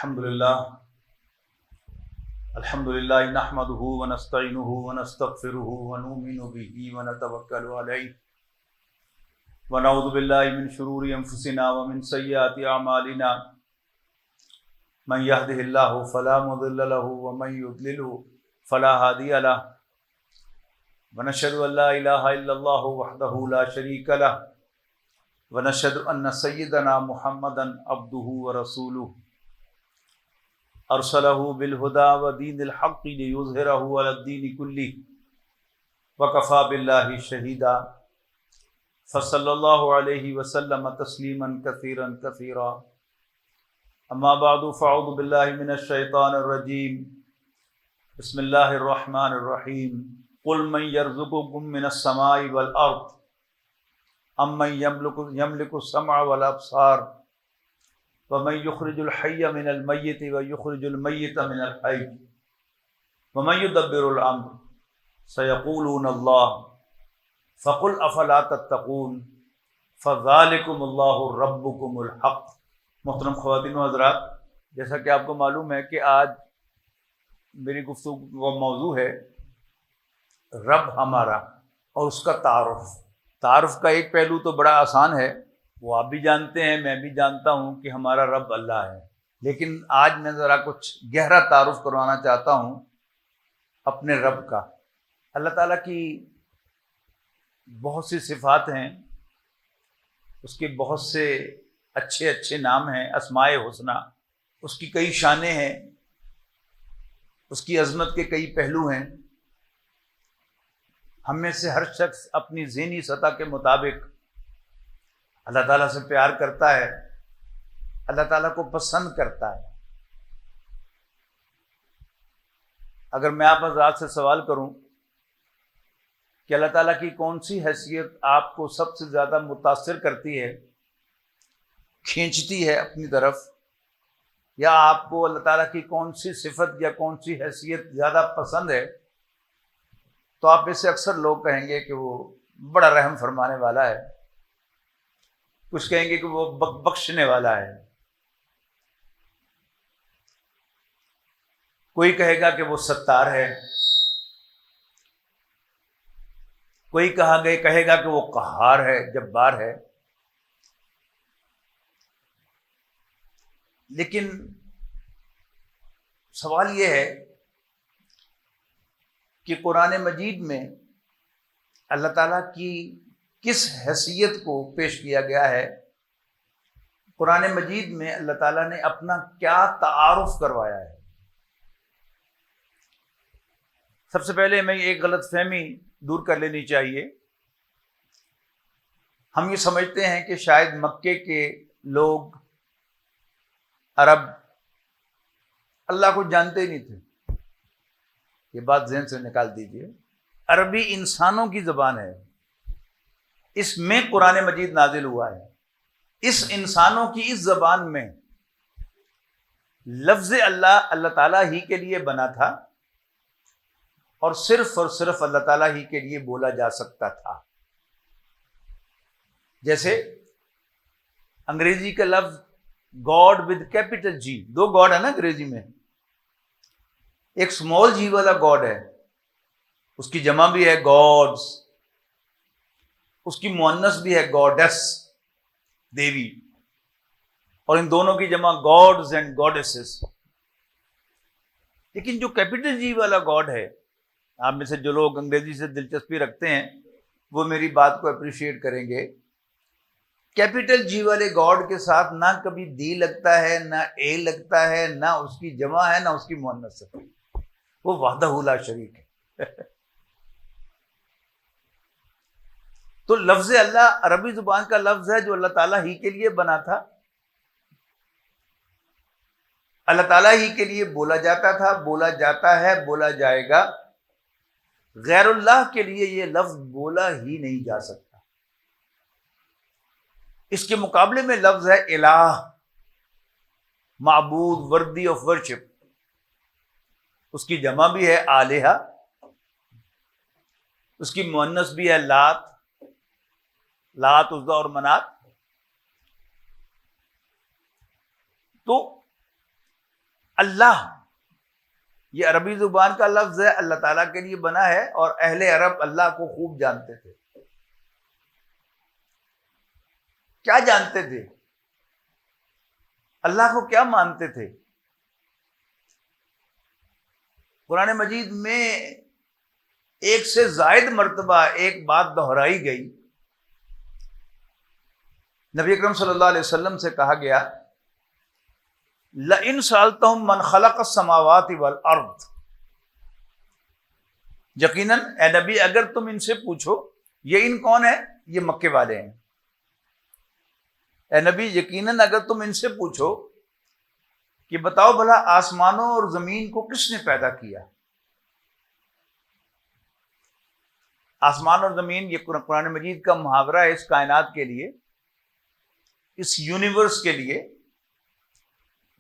الحمد للہ نحمده ونستعینه ونستغفره ونؤمن به ونتوکل علیہ ونعوذ باللہ من شرور انفسنا ومن سیئات اعمالنا من يهده اللہ فلا مضل له ومن يضلل فلا هادی له ونشهد ان لا الہ الا اللہ وحدہ لا شریک له ونشهد ان سیدنا محمدا عبدہ ورسولہ ارسلہ بالہدی ودین الحق لیظہرہ علی الدین کلہ وکفی باللہ شہیدا فصلی اللہ علیہ وسلم تسلیما کثیرا کثیرا اما بعد فاعوذ باللہ من الشیطان الرجیم بسم اللہ الرحمن الرحیم قل من یرزقکم من السماء والارض امن یملک السمع والابصار ومن يخرج الحي من الميت ويخرج الميت من الحي ومن يدبر الامر سيقولون الله فقل افلا تتقون فذلكم الله ربكم الحق۔ محترم خواتین و حضرات، جیسا کہ آپ کو معلوم ہے کہ آج میری گفتگو کا موضوع ہے رب ہمارا اور اس کا تعارف کا ایک پہلو تو بڑا آسان ہے، وہ آپ بھی جانتے ہیں، میں بھی جانتا ہوں کہ ہمارا رب اللہ ہے، لیکن آج میں ذرا کچھ گہرا تعارف کروانا چاہتا ہوں اپنے رب کا۔ اللہ تعالیٰ کی بہت سی صفات ہیں، اس کے بہت سے اچھے نام ہیں، اسماء حسنی، اس کی کئی شانیں ہیں، اس کی عظمت کے کئی پہلو ہیں۔ ہم میں سے ہر شخص اپنی ذہنی سطح کے مطابق اللہ تعالیٰ سے پیار کرتا ہے، اللہ تعالیٰ کو پسند کرتا ہے۔ اگر میں آپ حضرات سے سوال کروں کہ اللہ تعالیٰ کی کون سی حیثیت آپ کو سب سے زیادہ متاثر کرتی ہے، کھینچتی ہے اپنی طرف، یا آپ کو اللہ تعالیٰ کی کون سی صفت یا کون سی حیثیت زیادہ پسند ہے، تو آپ میں سے اکثر لوگ کہیں گے کہ وہ بڑا رحم فرمانے والا ہے، کچھ کہیں گے کہ وہ بخشنے والا ہے، کوئی کہے گا کہ وہ ستار ہے، کوئی کہے گا کہ وہ قہار ہے، جبار ہے۔ لیکن سوال یہ ہے کہ قرآن مجید میں اللہ تعالیٰ کی کس حیثیت کو پیش کیا گیا ہے، قرآن مجید میں اللہ تعالیٰ نے اپنا کیا تعارف کروایا ہے۔ سب سے پہلے ہمیں ایک غلط فہمی دور کر لینی چاہیے۔ ہم یہ سمجھتے ہیں کہ شاید مکے کے لوگ، عرب، اللہ کو جانتے ہی نہیں تھے۔ یہ بات ذہن سے نکال دیجئے، عربی انسانوں کی زبان ہے، اس میں قرآن مجید نازل ہوا ہے، اس انسانوں کی اس زبان میں لفظ اللہ تعالیٰ ہی کے لیے بنا تھا، اور صرف اللہ تعالیٰ ہی کے لیے بولا جا سکتا تھا۔ جیسے انگریزی کا لفظ گاڈ ود کیپٹل جی، دو گاڈ ہے نا انگریزی میں، ایک سمال جی والا گاڈ ہے، اس کی جمع بھی ہے گاڈز، اس کی مؤنث بھی ہے گاڈس، دیوی، اور ان دونوں کی جمع گاڈز اینڈ گاڈیسز۔ لیکن جو کیپٹل جی والا گاڈ ہے، آپ میں سے جو لوگ انگریزی سے دلچسپی رکھتے ہیں وہ میری بات کو اپریشیٹ کریں گے، کیپٹل جی والے گاڈ کے ساتھ نہ کبھی دی لگتا ہے، نہ اے لگتا ہے، نہ اس کی جمع ہے، نہ اس کی مؤنث ہے، وہ وحدہ لا شریک ہے۔ تو لفظ اللہ عربی زبان کا لفظ ہے جو اللہ تعالیٰ ہی کے لیے بنا تھا، اللہ تعالیٰ ہی کے لیے بولا جاتا تھا، بولا جاتا ہے، بولا جائے گا۔ غیر اللہ کے لیے یہ لفظ بولا ہی نہیں جا سکتا۔ اس کے مقابلے میں لفظ ہے الہ، معبود، وردی آف ورشپ، اس کی جمع بھی ہے آلہہ، اس کی مؤنث بھی ہے لات، عزا اور منات۔ تو اللہ یہ عربی زبان کا لفظ ہے، اللہ تعالیٰ کے لیے بنا ہے، اور اہل عرب اللہ کو خوب جانتے تھے۔ کیا جانتے تھے؟ اللہ کو کیا مانتے تھے؟ قرآن مجید میں ایک سے زائد مرتبہ ایک بات دہرائی گئی۔ نبی اکرم صلی اللہ علیہ وسلم سے کہا گیا لَإِن سَأَلْتَهُم مَّنْ خَلَقَ السَّمَاوَاتِ وَالْأَرْضِ، یقیناً اے نبی اگر تم ان سے پوچھو، یہ ان کون ہے؟ یہ مکے والے ہیں۔ اے نبی یقیناً اگر تم ان سے پوچھو کہ بتاؤ بھلا آسمانوں اور زمین کو کس نے پیدا کیا؟ آسمان اور زمین یہ قرآن مجید کا محاورہ ہے اس کائنات کے لیے، اس یونیورس کے لیے،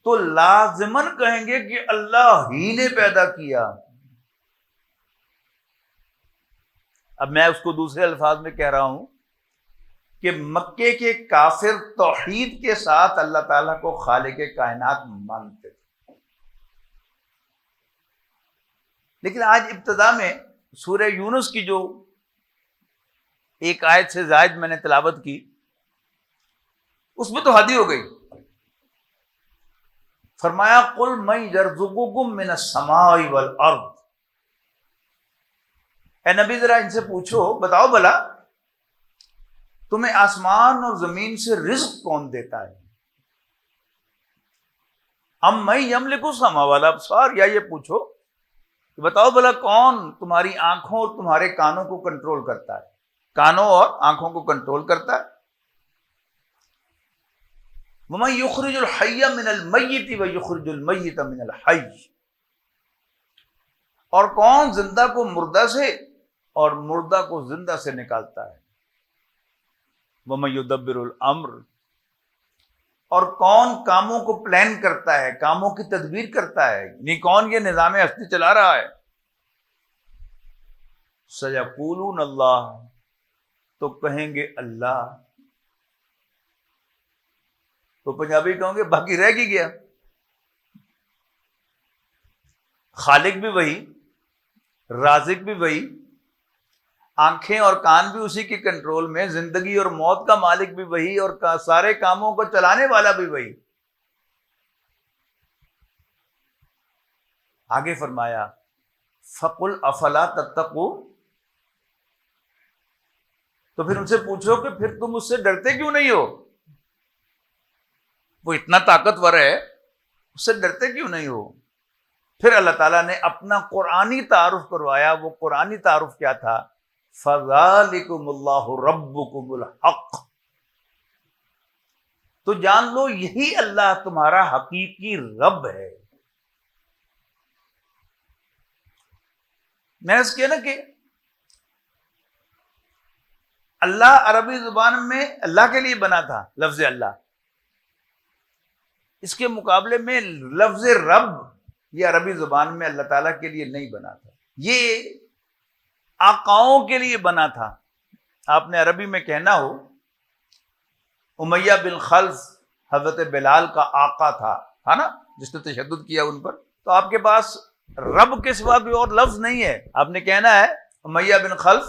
تو لازماً کہیں گے کہ اللہ ہی نے پیدا کیا۔ اب میں اس کو دوسرے الفاظ میں کہہ رہا ہوں کہ مکے کے کافر توحید کے ساتھ اللہ تعالیٰ کو خالق کائنات مانتے تھے، لیکن آج ابتدا میں سورہ یونس کی جو ایک آیت سے زائد میں نے تلاوت کی، اس میں تو حد ہی ہو گئی۔ فرمایا قل من یرزقکم من السماء والارض، اے نبی ذرا ان سے پوچھو، بتاؤ بھلا تمہیں آسمان اور زمین سے رزق کون دیتا ہے؟ ام من یملک السمع والابصار، یا یہ پوچھو کہ بتاؤ بھلا کون تمہاری آنکھوں اور تمہارے کانوں کو کنٹرول کرتا ہے، کانوں اور آنکھوں کو کنٹرول کرتا ہے؟ وَمَن يُخْرِجُ الْحَيَّ مِنَ الْمَيِّتِ وَيُخْرِجُ الْمَيِّتَ مِنَ الْحَيِّ، اور کون زندہ کو مردہ سے اور مردہ کو زندہ سے نکالتا ہے؟ وَمَن يُدَبِّرُ الْأَمْرَ، اور کون کاموں کو پلان کرتا ہے، کاموں کی تدبیر کرتا ہے، یعنی کون یہ نظام ہستی چلا رہا ہے؟ سَيَقُولُونَ اللَّهُ، تو کہیں گے اللہ۔ تو پنجابی کہوں گے باقی رہ کی گیا؟ خالق بھی وہی، رازق بھی وہی، آنکھیں اور کان بھی اسی کے کنٹرول میں، زندگی اور موت کا مالک بھی وہی، اور سارے کاموں کو چلانے والا بھی وہی۔ آگے فرمایا فَقُلْ أَفَلَا تَتَّقُونَ، تو پھر ان سے پوچھو کہ پھر تم اس سے ڈرتے کیوں نہیں ہو؟ وہ اتنا طاقتور ہے، اس سے ڈرتے کیوں نہیں ہو؟ پھر اللہ تعالیٰ نے اپنا قرآنی تعارف کروایا۔ وہ قرآنی تعارف کیا تھا؟ فَذَلِكُمُ اللَّهُ رَبُّكُمُ الْحَقُّ، تو جان لو یہی اللہ تمہارا حقیقی رب ہے۔ میں نے اس کیا نا کہ اللہ عربی زبان میں اللہ کے لیے بنا تھا لفظ اللہ، اس کے مقابلے میں لفظ رب یہ عربی زبان میں اللہ تعالیٰ کے لیے نہیں بنا تھا، یہ آقاؤں کے لیے بنا تھا۔ آپ نے عربی میں کہنا ہو امیہ بن خلف حضرت بلال کا آقا تھا نا، جس نے تشدد کیا ان پر، تو آپ کے پاس رب کے سوا کوئی اور لفظ نہیں ہے، آپ نے کہنا ہے امیہ بن خلف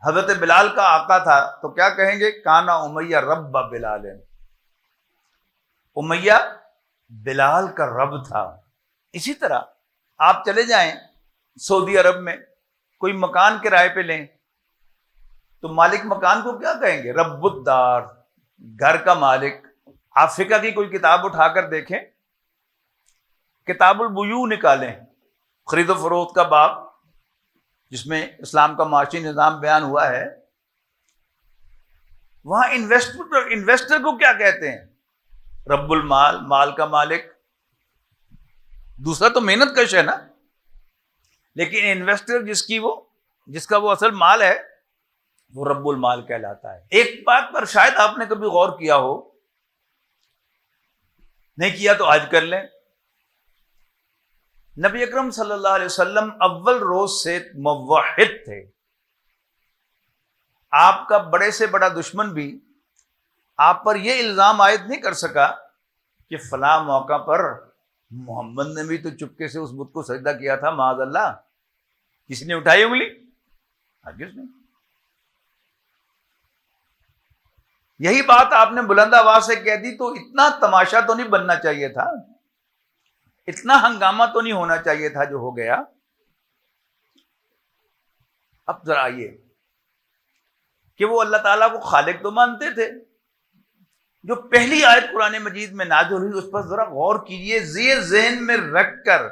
حضرت بلال کا آقا تھا، تو کیا کہیں گے؟ کانا امیہ رب بلال، امیہ بلال کا رب تھا۔ اسی طرح آپ چلے جائیں سعودی عرب میں، کوئی مکان کرائے پہ لیں تو مالک مکان کو کیا کہیں گے؟ رب الدار، گھر کا مالک۔ آپ فقہ کی کوئی کتاب اٹھا کر دیکھیں، کتاب البیوع نکالیں، خرید و فروخت کا باب، جس میں اسلام کا معاشی نظام بیان ہوا ہے، وہاں انویسٹر کو کیا کہتے ہیں؟ رب المال، مال کا مالک۔ دوسرا تو محنت کش ہے نا، لیکن انویسٹر جس کا وہ اصل مال ہے وہ رب المال کہلاتا ہے۔ ایک بات پر شاید آپ نے کبھی غور کیا ہو، نہیں کیا تو آج کر لیں۔ نبی اکرم صلی اللہ علیہ وسلم اول روز سے موحد تھے۔ آپ کا بڑے سے بڑا دشمن بھی آپ پر یہ الزام عائد نہیں کر سکا کہ فلاں موقع پر محمد نے بھی تو چپکے سے اس بت کو سجدہ کیا تھا، معاذ اللہ. کسی نے اٹھائی انگلی؟ ہرگز نہیں. یہی بات آپ نے بلند آواز سے کہہ دی تو اتنا تماشا تو نہیں بننا چاہیے تھا، اتنا ہنگامہ تو نہیں ہونا چاہیے تھا جو ہو گیا. اب ذرا آئیے کہ وہ اللہ تعالیٰ کو خالق تو مانتے تھے. جو پہلی آیت قرآن مجید میں نازل ہوئی اس پر ذرا غور کیجئے، زیر ذہن میں رکھ کر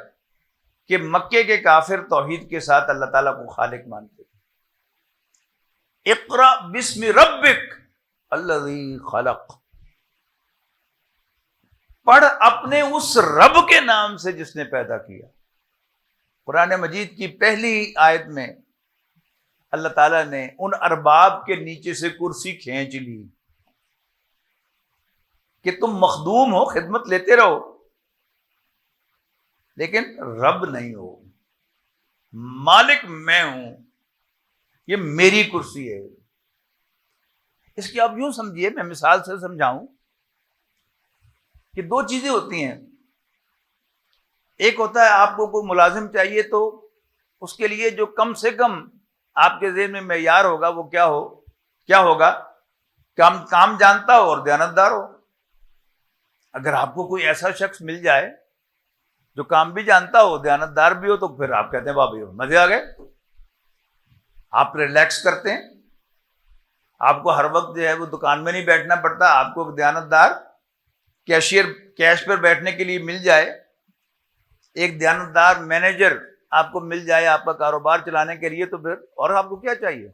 کہ مکے کے کافر توحید کے ساتھ اللہ تعالیٰ کو خالق مانتے تھے. اقرأ بسم ربک الذی خلق، پڑھ اپنے اس رب کے نام سے جس نے پیدا کیا. قرآن مجید کی پہلی آیت میں اللہ تعالیٰ نے ان ارباب کے نیچے سے کرسی کھینچ لی کہ تم مخدوم ہو، خدمت لیتے رہو، لیکن رب نہیں ہو. مالک میں ہوں، یہ میری کرسی ہے. اس کی آپ یوں سمجھیے، میں مثال سے سمجھاؤں کہ دو چیزیں ہوتی ہیں. ایک ہوتا ہے آپ کو کوئی ملازم چاہیے تو اس کے لیے جو کم سے کم آپ کے ذہن میں معیار ہوگا وہ کیا ہوگا؟ کام جانتا ہو اور دیانتدار ہو. اگر آپ کو کوئی ایسا شخص مل جائے جو کام بھی جانتا ہو، دیانتدار بھی ہو، تو پھر آپ کہتے ہیں واہ بھائی مزے آ گئے. آپ ریلیکس کرتے ہیں، آپ کو ہر وقت جو ہے وہ دکان میں نہیں بیٹھنا پڑتا. آپ کو دیانتدار کیش پر بیٹھنے کے لیے مل جائے، ایک دیانتدار مینیجر آپ کو مل جائے آپ کا کاروبار چلانے کے لیے، تو پھر اور آپ کو کیا چاہیے؟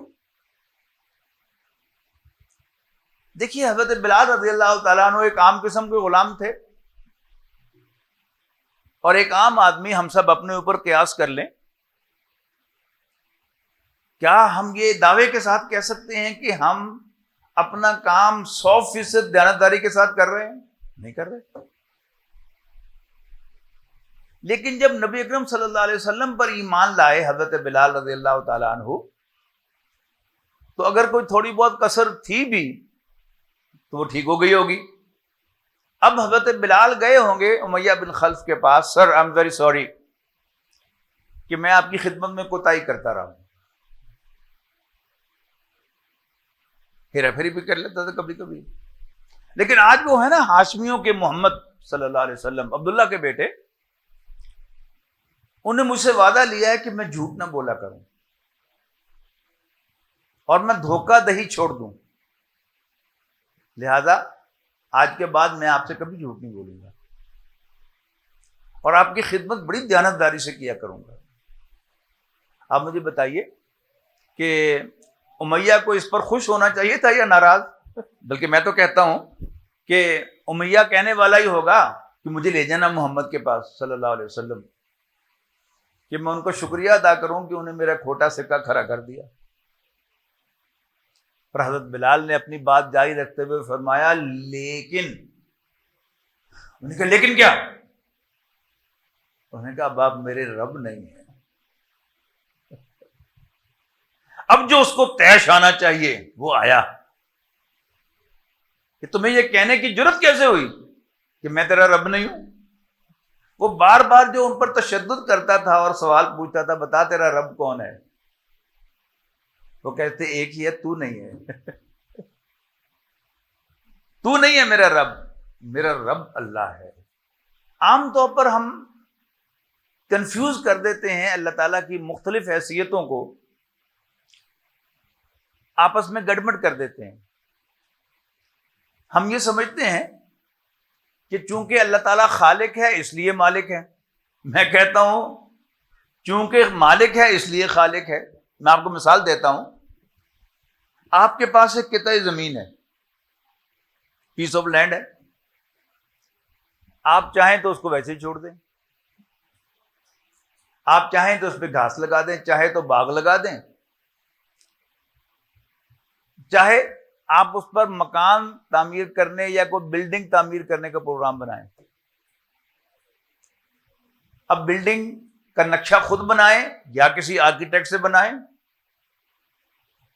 دیکھیے حضرت بلال رضی اللہ تعالیٰ عنہ ایک عام قسم کے غلام تھے، اور ایک عام آدمی ہم سب اپنے اوپر قیاس کر لیں. کیا ہم یہ دعوے کے ساتھ کہہ سکتے ہیں کہ ہم اپنا کام 100% دیانتداری کے ساتھ کر رہے ہیں؟ نہیں کر رہے. لیکن جب نبی اکرم صلی اللہ علیہ وسلم پر ایمان لائے حضرت بلال رضی اللہ تعالیٰ عنہ، تو اگر کوئی تھوڑی بہت کسر تھی بھی تو وہ ٹھیک ہو گئی ہوگی. اب حضرت بلال گئے ہوں گے امیہ بن خلف کے پاس، سر آئی ایم ویری سوری کہ میں آپ کی خدمت میں کوتاہی کرتا رہا ہوں. ہیرا پھیری بھی کر لیتا تھا کبھی کبھی. لیکن آج وہ ہے نا ہاشمیوں کے محمد صلی اللہ علیہ وسلم، عبداللہ کے بیٹے، انہوں نے مجھ سے وعدہ لیا ہے کہ میں جھوٹ نہ بولا کروں اور میں دھوکہ دہی چھوڑ دوں. لہذا آج کے بعد میں آپ سے کبھی جھوٹ نہیں بولوں گا اور آپ کی خدمت بڑی دیانتداری سے کیا کروں گا. آپ مجھے بتائیے کہ امیہ کو اس پر خوش ہونا چاہیے تھا یا ناراض؟ بلکہ میں تو کہتا ہوں کہ امیہ کہنے والا ہی ہوگا کہ مجھے لے جانا محمد کے پاس صلی اللہ علیہ وسلم، کہ میں ان کو شکریہ ادا کروں کہ انہیں میرا کھوٹا سکہ کھڑا کر دیا. پر حضرت بلال نے اپنی بات جاری رکھتے ہوئے فرمایا لیکن. انہوں نے کہا لیکن کیا؟ انہوں نے کہا اب آپ میرے رب نہیں ہیں. اب جو اس کو طیش آنا چاہیے وہ آیا کہ تمہیں یہ کہنے کی جرت کیسے ہوئی کہ میں تیرا رب نہیں ہوں. وہ بار بار جو ان پر تشدد کرتا تھا اور سوال پوچھتا تھا بتا تیرا رب کون ہے، وہ کہتے ایک ہی ہے، تو نہیں ہے. تو نہیں ہے میرا رب اللہ ہے. عام طور پر ہم کنفیوز کر دیتے ہیں اللہ تعالیٰ کی مختلف حیثیتوں کو، آپس میں گڑبڑ کر دیتے ہیں. ہم یہ سمجھتے ہیں کہ چونکہ اللہ تعالیٰ خالق ہے اس لیے مالک ہے. میں کہتا ہوں چونکہ مالک ہے اس لیے خالق ہے. میں آپ کو مثال دیتا ہوں. آپ کے پاس ایک قطعہ زمین ہے، پیس آف لینڈ ہے. آپ چاہیں تو اس کو ویسے ہی چھوڑ دیں، آپ چاہیں تو اس پہ گھاس لگا دیں، چاہے تو باغ لگا دیں، چاہے آپ اس پر مکان تعمیر کرنے یا کوئی بلڈنگ تعمیر کرنے کا پروگرام بنائیں. اب بلڈنگ کا نقشہ خود بنائیں یا کسی آرکیٹیکٹ سے بنائیں،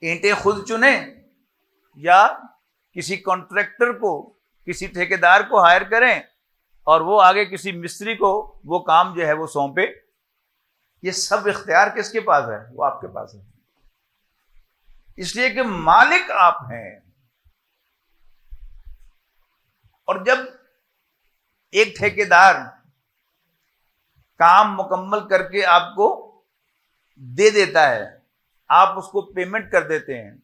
اینٹیں خود چنیں یا کسی کانٹریکٹر کو، کسی ٹھیکیدار کو ہائر کریں اور وہ آگے کسی مستری کو وہ کام جو ہے وہ سونپے. یہ سب اختیار کس کے پاس ہے؟ وہ آپ کے پاس ہے، اس لیے کہ مالک آپ ہیں. اور جب ایک ٹھیکیدار کام مکمل کر کے آپ کو دے دیتا ہے، آپ اس کو پیمنٹ کر دیتے ہیں،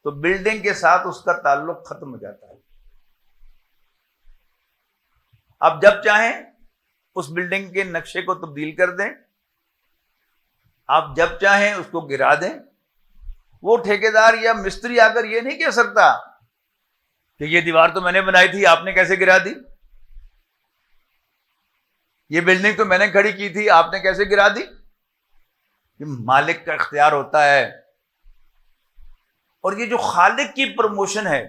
تو بلڈنگ کے ساتھ اس کا تعلق ختم ہو جاتا ہے. آپ جب چاہیں اس بلڈنگ کے نقشے کو تبدیل کر دیں، آپ جب چاہیں اس کو گرا دیں. وہ ٹھیکیدار یا مستری آ کر یہ نہیں کہہ سکتا کہ یہ دیوار تو میں نے بنائی تھی، آپ نے کیسے گرا دی؟ یہ بلڈنگ تو میں نے کھڑی کی تھی، آپ نے کیسے گرا دی؟ یہ مالک کا اختیار ہوتا ہے. اور یہ جو خالق کی پروموشن ہے،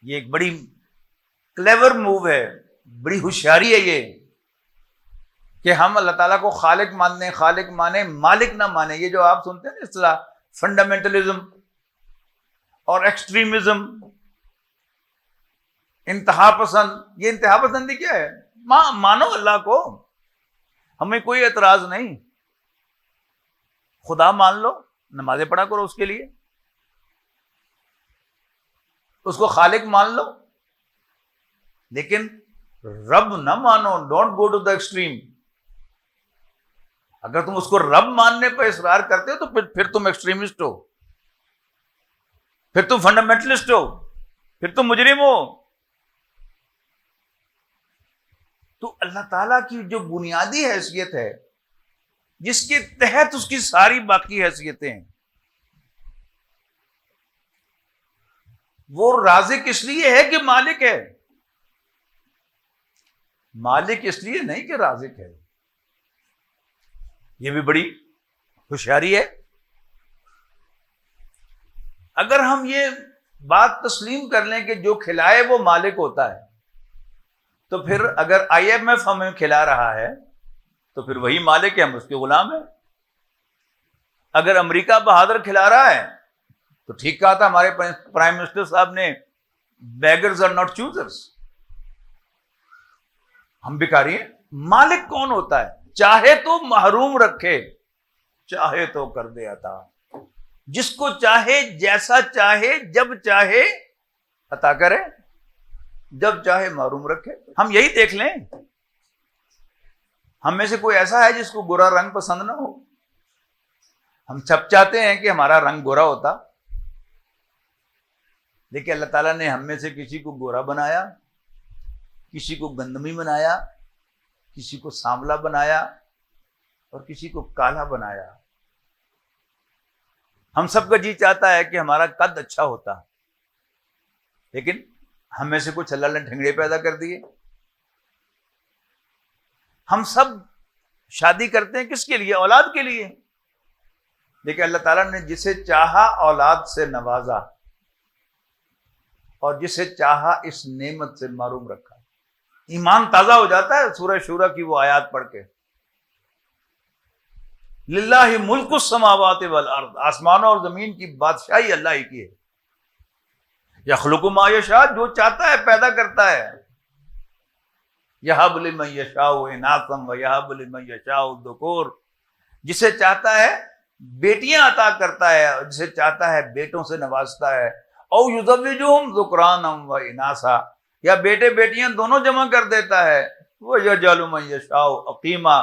یہ ایک بڑی کلیور موو ہے، بڑی ہوشیاری ہے یہ، کہ ہم اللہ تعالیٰ کو خالق ماننے، خالق مانے، مالک نہ مانے. یہ جو آپ سنتے ہیں نا اصطلاح فنڈامنٹلزم اور ایکسٹریمزم، انتہا پسند، یہ انتہا پسندی کیا ہے؟ مانو اللہ کو، ہمیں کوئی اعتراض نہیں. خدا مان لو، نمازیں پڑھا کرو اس کے لیے، اس کو خالق مان لو، لیکن رب نہ مانو. Don't go to the extreme. اگر تم اس کو رب ماننے پر اصرار کرتے ہو تو پھر تم ایکسٹریمسٹ ہو، پھر تم فنڈامنٹلسٹ ہو، پھر تم مجرم ہو. تو اللہ تعالیٰ کی جو بنیادی حیثیت ہے، جس کے تحت اس کی ساری باقی حیثیتیں ہیں، وہ رازق اس لیے ہے کہ مالک ہے. مالک اس لیے نہیں کہ رازق ہے. یہ بھی بڑی ہوشیاری ہے. اگر ہم یہ بات تسلیم کر لیں کہ جو کھلائے وہ مالک ہوتا ہے، تو پھر اگر آئی ایم ایف ہمیں کھلا رہا ہے تو پھر وہی مالک ہے، ہم اس کے غلام ہیں. اگر امریکہ بہادر کھلا رہا ہے تو ٹھیک کہا تھا ہمارے پرائم منسٹر صاحب نے، بیگرز آر ناٹ چوزرز. ہم بھکاری ہیں. مالک کون ہوتا ہے؟ چاہے تو محروم رکھے، چاہے تو کر دے عطا. جس کو چاہے، جیسا چاہے، جب چاہے عطا کرے، جب چاہے محروم رکھے. ہم یہی دیکھ لیں، ہم میں سے کوئی ایسا ہے جس کو گورا رنگ پسند نہ ہو؟ ہم سب چاہتے ہیں کہ ہمارا رنگ گورا ہوتا، لیکن اللہ تعالیٰ نے ہم میں سے کسی کو گورا بنایا، کسی کو گندمی بنایا، کسی کو سانولا بنایا، اور کسی کو کالا بنایا. ہم سب کا جی چاہتا ہے کہ ہمارا قد اچھا ہوتا، لیکن ہم میں سے کچھ اللہ نے ٹھنگڑے پیدا کر دیے. ہم سب شادی کرتے ہیں کس کے لیے؟ اولاد کے لیے. لیکن اللہ تعالیٰ نے جسے چاہا اولاد سے نوازا، اور جسے چاہا اس نعمت سے محروم رکھا. ایمان تازہ ہو جاتا ہے سورہ شورى کی وہ آیات پڑھ کے. للہ ملک السماوات والارض، آسمانوں اور زمین کی بادشاہی اللہ ہی کی ہے. یخلق ما یشاء، جو چاہتا ہے پیدا کرتا ہے. یہب لمن یشاء اناثا ویہب لمن یشاء الذکور، جسے چاہتا ہے بیٹیاں عطا کرتا ہے، اور جسے چاہتا ہے بیٹوں سے نوازتا ہے. او یزوجہم ذکرانا و اناثا، یا بیٹے بیٹیاں دونوں جمع کر دیتا ہے. وَيَجْعَلُ مَن يَشَاءُ عَقِيمًا،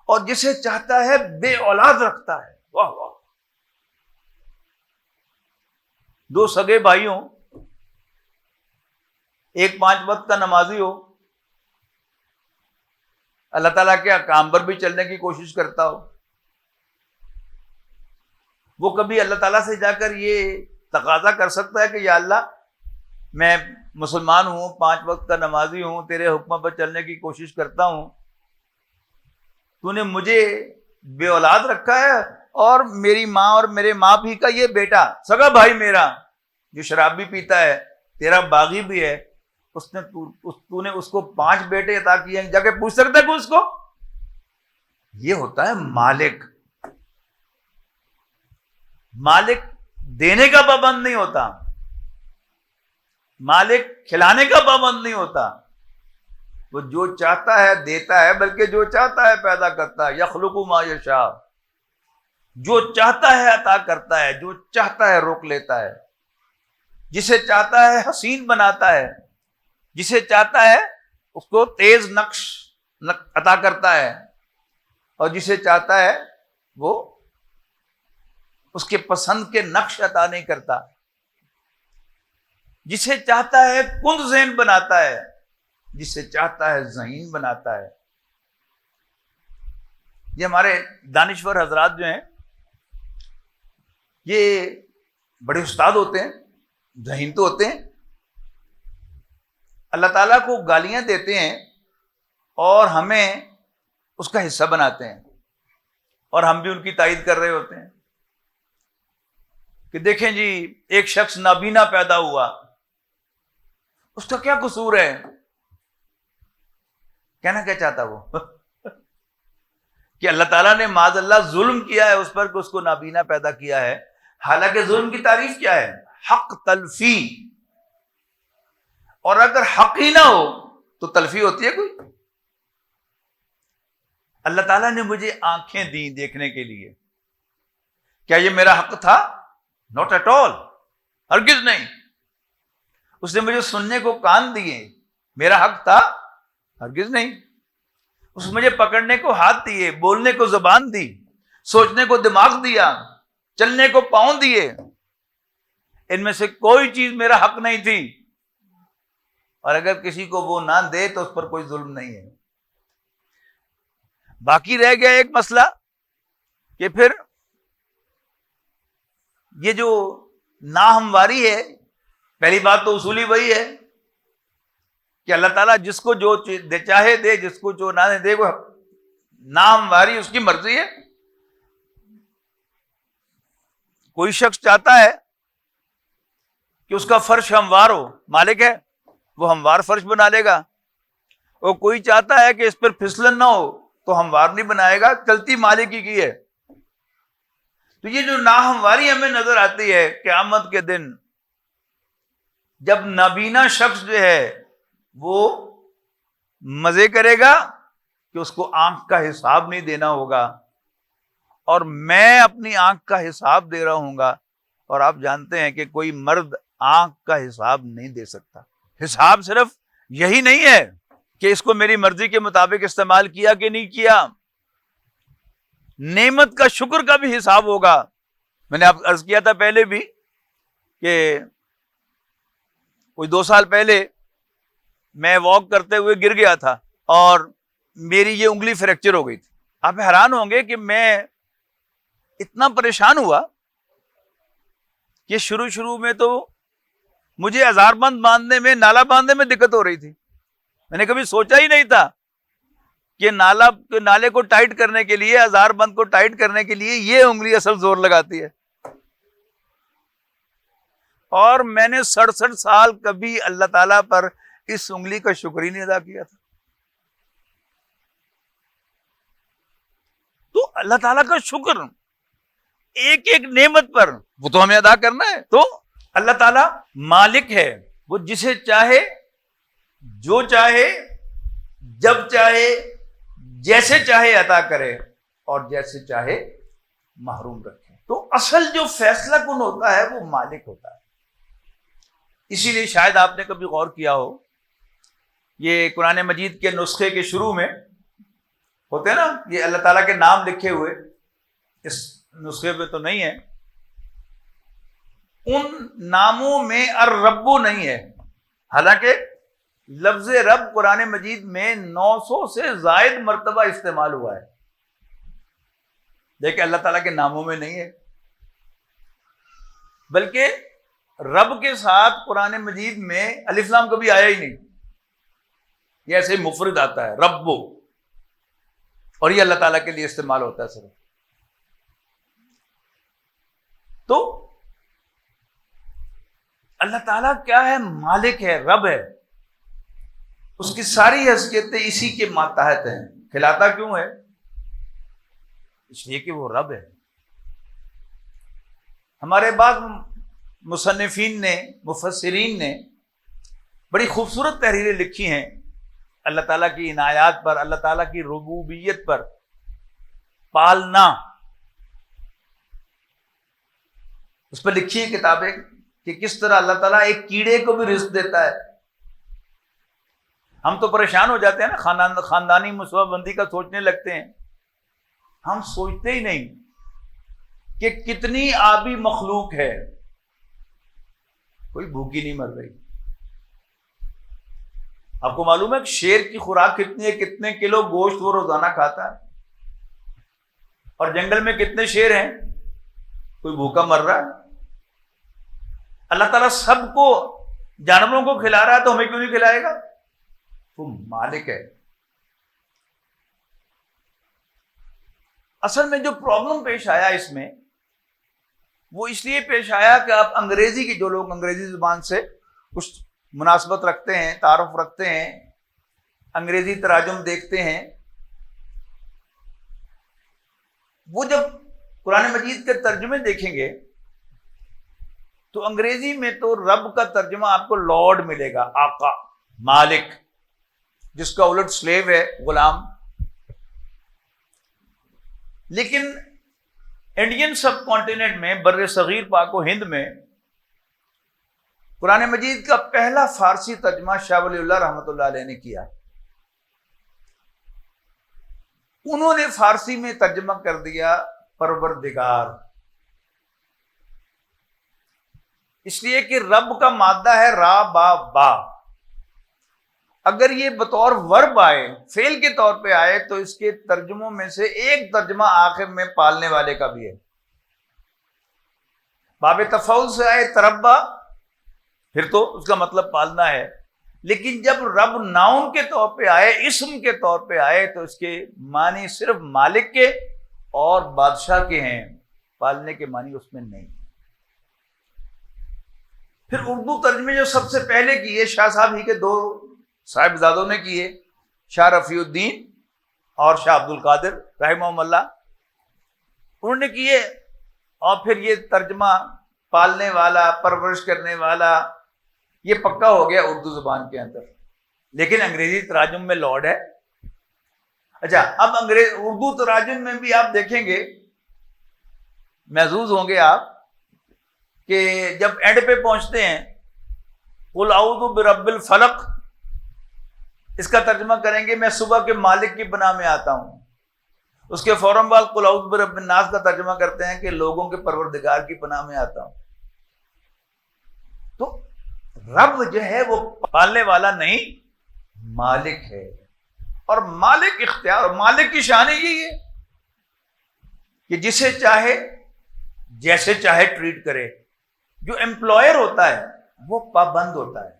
اور جسے چاہتا ہے بے اولاد رکھتا ہے. واہ واہ. دو سگے بھائی ہوں، ایک 5 وقت کا نمازی ہو، اللہ تعالیٰ کے احکام پر بھی چلنے کی کوشش کرتا ہو، وہ کبھی اللہ تعالیٰ سے جا کر یہ تقاضا کر سکتا ہے کہ یا اللہ میں مسلمان ہوں، 5 وقت کا نمازی ہوں، تیرے حکم پر چلنے کی کوشش کرتا ہوں، تو نے مجھے بے اولاد رکھا ہے، اور میری ماں اور میرے ماں بھی کا یہ بیٹا سگا بھائی میرا جو شراب بھی پیتا ہے، تیرا باغی بھی ہے، تو نے اس کو 5 بیٹے عطا کیے ہیں، جا کے پوچھ سکتا ہے کہ اس کو؟ یہ ہوتا ہے مالک. مالک دینے کا پابند نہیں ہوتا، مالک کھلانے کا پابند نہیں ہوتا، وہ جو چاہتا ہے دیتا ہے، بلکہ جو چاہتا ہے پیدا کرتا ہے۔ یخلق ما یشاء، جو چاہتا ہے عطا کرتا ہے، جو چاہتا ہے روک لیتا ہے، جسے چاہتا ہے حسین بناتا ہے، جسے چاہتا ہے اس کو تیز نقش عطا کرتا ہے، اور جسے چاہتا ہے وہ اس کے پسند کے نقش عطا نہیں کرتا، جسے چاہتا ہے کند ذہن بناتا ہے، جسے چاہتا ہے ذہین بناتا ہے۔ یہ ہمارے دانشور حضرات جو ہیں یہ بڑے استاد ہوتے ہیں، ذہین تو ہوتے ہیں، اللہ تعالیٰ کو گالیاں دیتے ہیں اور ہمیں اس کا حصہ بناتے ہیں، اور ہم بھی ان کی تائید کر رہے ہوتے ہیں کہ دیکھیں جی ایک شخص نابینا پیدا ہوا، اس کا کیا قصور ہے؟ کہنا کیا چاہتا وہ کہ اللہ تعالیٰ نے معاذ اللہ ظلم کیا ہے اس پر کہ اس کو نابینا پیدا کیا ہے، حالانکہ ظلم کی تعریف کیا ہے؟ حق تلفی، اور اگر حق ہی نہ ہو تو تلفی ہوتی ہے کوئی؟ اللہ تعالیٰ نے مجھے آنکھیں دی دیکھنے کے لیے، کیا یہ میرا حق تھا؟ ناٹ ایٹ آل، ہرگز نہیں۔ اس نے مجھے سننے کو کان دیے، میرا حق تھا؟ ہرگز نہیں۔ اس نے مجھے پکڑنے کو ہاتھ دیے، بولنے کو زبان دی، سوچنے کو دماغ دیا، چلنے کو پاؤں دیے، ان میں سے کوئی چیز میرا حق نہیں تھی، اور اگر کسی کو وہ نہ دے تو اس پر کوئی ظلم نہیں ہے۔ باقی رہ گیا ایک مسئلہ کہ پھر یہ جو ناہمواری ہے، پہلی بات تو اصولی وہی ہے کہ اللہ تعالیٰ جس کو جو چاہے دے، جس کو جو نہ دے، وہ ناہمواری اس کی مرضی ہے۔ کوئی شخص چاہتا ہے کہ اس کا فرش ہموار ہو، مالک ہے وہ ہموار فرش بنا لے گا، اور کوئی چاہتا ہے کہ اس پر پھسلن نہ ہو تو ہموار نہیں بنائے گا، چلتی مالک ہی کی ہے۔ تو یہ جو ناہمواری ہمیں نظر آتی ہے قیامت کے دن، جب نابینا شخص جو ہے وہ مزے کرے گا کہ اس کو آنکھ کا حساب نہیں دینا ہوگا، اور میں اپنی آنکھ کا حساب دے رہا ہوں گا، اور آپ جانتے ہیں کہ کوئی مرد آنکھ کا حساب نہیں دے سکتا۔ حساب صرف یہی نہیں ہے کہ اس کو میری مرضی کے مطابق استعمال کیا کہ نہیں کیا، نعمت کا شکر کا بھی حساب ہوگا۔ میں نے آپ عرض کیا تھا پہلے بھی کہ کوئی 2 سال پہلے میں واک کرتے ہوئے گر گیا تھا اور میری یہ انگلی فریکچر ہو گئی تھی۔ آپ حیران ہوں گے کہ میں اتنا پریشان ہوا کہ شروع میں تو مجھے ہزار بند باندھنے میں، نالا باندھنے میں دقت ہو رہی تھی۔ میں نے کبھی سوچا ہی نہیں تھا کہ نالے کو ٹائٹ کرنے کے لیے، ہزار بند کو ٹائٹ کرنے کے لیے یہ انگلی اصل زور لگاتی ہے۔ اور میں نے 67 سال کبھی اللہ تعالیٰ پر اس انگلی کا شکر ہی نہیں ادا کیا تھا۔ تو اللہ تعالیٰ کا شکر ایک ایک نعمت پر وہ تو ہمیں ادا کرنا ہے۔ تو اللہ تعالیٰ مالک ہے، وہ جسے چاہے، جو چاہے، جب چاہے، جیسے چاہے عطا کرے، اور جیسے چاہے محروم رکھے۔ تو اصل جو فیصلہ کن ہوتا ہے وہ مالک ہوتا ہے۔ اسی لیے شاید آپ نے کبھی غور کیا ہو، یہ قرآن مجید کے نسخے کے شروع میں ہوتے ہیں نا یہ اللہ تعالیٰ کے نام لکھے ہوئے، اس نسخے پہ تو نہیں ہے، ان ناموں میں الرب نہیں ہے، حالانکہ لفظ رب قرآن مجید میں 900 سے زائد مرتبہ استعمال ہوا ہے، لیکن اللہ تعالیٰ کے ناموں میں نہیں ہے، بلکہ رب کے ساتھ قرآن مجید میں الف لام کبھی آیا ہی نہیں، یہ ایسے مفرد آتا ہے ربو، اور یہ اللہ تعالیٰ کے لیے استعمال ہوتا ہے صرف۔ تو اللہ تعالیٰ کیا ہے؟ مالک ہے، رب ہے، اس کی ساری حیثیتیں اسی کے ماتحت ہیں۔ کھلاتا کیوں ہے؟ اس لیے کہ وہ رب ہے۔ ہمارے بعض مصنفین نے، مفسرین نے بڑی خوبصورت تحریریں لکھی ہیں اللہ تعالیٰ کی عنایات پر، اللہ تعالیٰ کی ربوبیت پر پالنا، اس پر لکھی ہیں کتابیں کہ کس طرح اللہ تعالیٰ ایک کیڑے کو بھی رزق دیتا ہے۔ ہم تو پریشان ہو جاتے ہیں نا، خاندانی منصوبہ بندی کا سوچنے لگتے ہیں، ہم سوچتے ہی نہیں کہ کتنی آبی مخلوق ہے، کوئی بھوکی نہیں مر رہی۔ آپ کو معلوم ہے کہ شیر کی خوراک کتنی ہے، کتنے کلو گوشت وہ روزانہ کھاتا ہے، اور جنگل میں کتنے شیر ہیں، کوئی بھوکا مر رہا ہے؟ اللہ تعالیٰ سب کو، جانوروں کو کھلا رہا ہے تو ہمیں کیوں نہیں کھلائے گا؟ وہ مالک ہے۔ اصل میں جو پرابلم پیش آیا اس میں، وہ اس لیے پیش آیا کہ آپ انگریزی کی، جو لوگ انگریزی زبان سے کچھ مناسبت رکھتے ہیں، تعارف رکھتے ہیں، انگریزی تراجم دیکھتے ہیں، وہ جب قرآن مجید کے ترجمے دیکھیں گے تو انگریزی میں تو رب کا ترجمہ آپ کو لارڈ ملے گا، آقا، مالک، جس کا الٹ سلیو ہے، غلام۔ لیکن انڈین سب کانٹیننٹ میں، بر صغیر پاک و ہند میں، قرآن مجید کا پہلا فارسی ترجمہ شاہ ولی اللہ رحمۃ اللہ علیہ نے کیا۔ انہوں نے فارسی میں ترجمہ کر دیا پروردگار، اس لیے کہ رب کا مادہ ہے را با با، اگر یہ بطور ورب آئے، فعل کے طور پہ آئے، تو اس کے ترجموں میں سے ایک ترجمہ آخر میں پالنے والے کا بھی ہے۔ باب تفعول سے آئے تربا، پھر تو اس کا مطلب پالنا ہے، لیکن جب رب ناؤن کے طور پہ آئے، اسم کے طور پہ آئے، تو اس کے معنی صرف مالک کے اور بادشاہ کے ہیں، پالنے کے معنی اس میں نہیں۔ پھر اردو ترجمے جو سب سے پہلے کیے، شاہ صاحب ہی کے دو صاحبزادوں نے کیے، شاہ رفیع الدین اور شاہ عبد القادر رحمہم اللہ، انہوں نے کیے، اور پھر یہ ترجمہ پالنے والا، پرورش کرنے والا، یہ پکا ہو گیا اردو زبان کے اندر، لیکن انگریزی تراجم میں لارڈ ہے۔ اچھا، اب اردو تراجم میں بھی آپ دیکھیں گے، محظوظ ہوں گے آپ، کہ جب اینڈ پہ پہنچتے ہیں قل اعوذ برب الفلق، اس کا ترجمہ کریں گے میں صبح کے مالک کی پناہ میں آتا ہوں، اس کے فوراً بعد قل اعوذ برب الناس کا ترجمہ کرتے ہیں کہ لوگوں کے پروردگار کی پناہ میں آتا ہوں۔ تو رب جو ہے وہ پالنے والا نہیں، مالک ہے، اور مالک اختیار، اور مالک کی شان یہی ہے کہ جسے چاہے جیسے چاہے ٹریٹ کرے۔ جو امپلائر ہوتا ہے وہ پابند ہوتا ہے،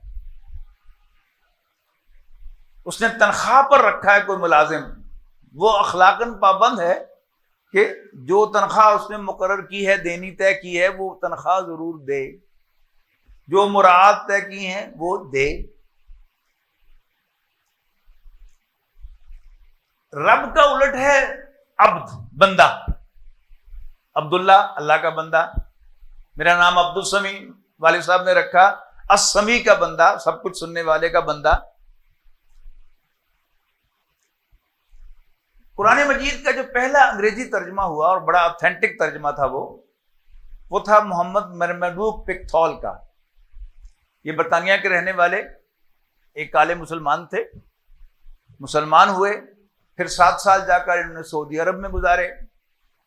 اس نے تنخواہ پر رکھا ہے کوئی ملازم، وہ اخلاقاً پابند ہے کہ جو تنخواہ اس نے مقرر کی ہے، دینی طے کی ہے، وہ تنخواہ ضرور دے، جو مراعات طے کی ہیں وہ دے۔ رب کا الٹ ہے عبد، بندہ۔ عبداللہ، اللہ کا بندہ، میرا نام عبد السمیع والد صاحب نے رکھا، السمیع کا بندہ، سب کچھ سننے والے کا بندہ۔ قرآن مجید کا جو پہلا انگریزی ترجمہ ہوا اور بڑا آتھینٹک ترجمہ تھا، وہ تھا محمد مرمڈوک پکتھول کا۔ یہ برطانیہ کے رہنے والے ایک کالے مسلمان تھے، مسلمان ہوئے، پھر 7 سال جا کر انہوں نے سعودی عرب میں گزارے،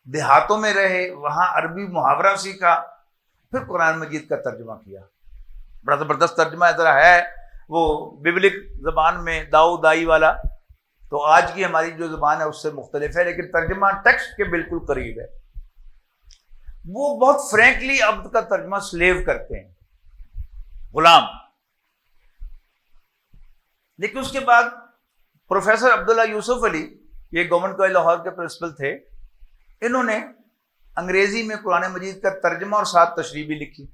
دیہاتوں میں رہے، وہاں عربی محاورہ سیکھا، پھر قرآن مجید کا ترجمہ کیا۔ بڑا زبردست ترجمہ ذرا ہے، وہ ببلک زبان میں داؤ دائی والا، تو آج کی ہماری جو زبان ہے اس سے مختلف ہے، لیکن ترجمہ ٹیکسٹ کے بالکل قریب ہے۔ وہ بہت فرینکلی عبد کا ترجمہ سلیو کرتے ہیں، غلام۔ لیکن اس کے بعد پروفیسر عبداللہ یوسف علی، یہ گورنمنٹ کالج لاہور کے پرنسپل تھے، انہوں نے انگریزی میں قرآن مجید کا ترجمہ اور ساتھ تشریح بھی لکھی۔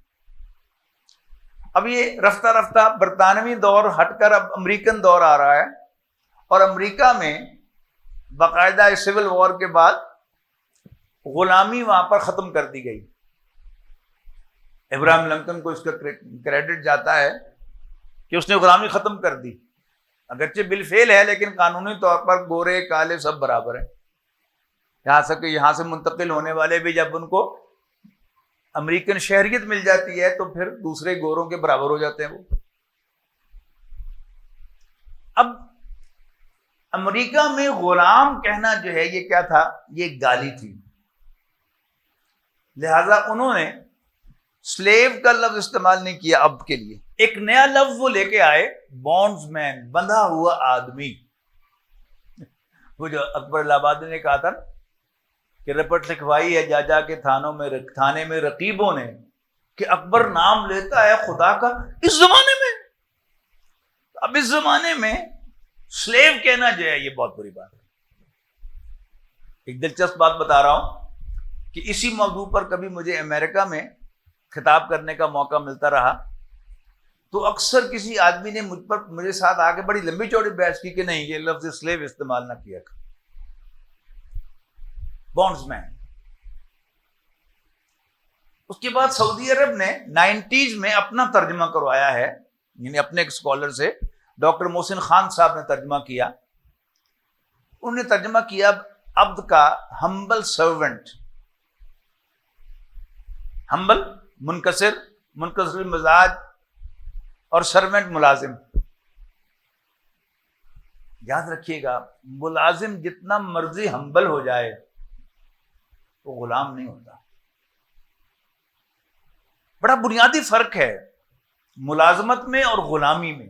اب یہ رفتہ رفتہ برطانوی دور ہٹ کر اب امریکن دور آ رہا ہے، اور امریکہ میں باقاعدہ سول وار کے بعد غلامی وہاں پر ختم کر دی گئی۔ ابراہیم لنکن کو اس کا کریڈٹ جاتا ہے کہ اس نے غلامی ختم کر دی، اگرچہ بالفعل ہے لیکن قانونی طور پر گورے کالے سب برابر ہیں. یہاں سے منتقل ہونے والے بھی جب ان کو امریکن شہریت مل جاتی ہے تو پھر دوسرے گوروں کے برابر ہو جاتے ہیں وہ. اب امریکہ میں غلام کہنا جو ہے یہ کیا تھا؟ یہ گالی تھی. لہذا انہوں نے سلیو کا لفظ استعمال نہیں کیا اب کے لیے. ایک نیا لفظ وہ لے کے آئے، بونڈز مین، بندھا ہوا آدمی. وہ جو اکبر الہ آبادی نے کہا تھا کہ رپٹ لکھوائی ہے جا کے تھانے میں رقیبوں نے کہ اکبر نام لیتا ہے خدا کا اس زمانے میں. اب اس زمانے میں سلیو کہنا جو ہے یہ بہت بری بات ہے. ایک دلچسپ بات بتا رہا ہوں کہ اسی موضوع پر کبھی مجھے امریکہ میں خطاب کرنے کا موقع ملتا رہا تو اکثر کسی آدمی نے مجھے ساتھ آ کے بڑی لمبی چوڑی بحث کی کہ نہیں یہ لفظ سلیو استعمال نہ کیا کر. بونڈز مین. اس کے بعد سعودی عرب نے 90s میں اپنا ترجمہ کروایا ہے، یعنی اپنے ایک اسکالر سے، ڈاکٹر محسن خان صاحب نے ترجمہ کیا. انہوں نے ترجمہ کیا عبد کا ہمبل سرونٹ. ہمبل منکسر مزاج اور سرونٹ ملازم. یاد رکھیے گا ملازم جتنا مرضی ہمبل ہو جائے وہ غلام نہیں ہوتا. بڑا بنیادی فرق ہے ملازمت میں اور غلامی میں.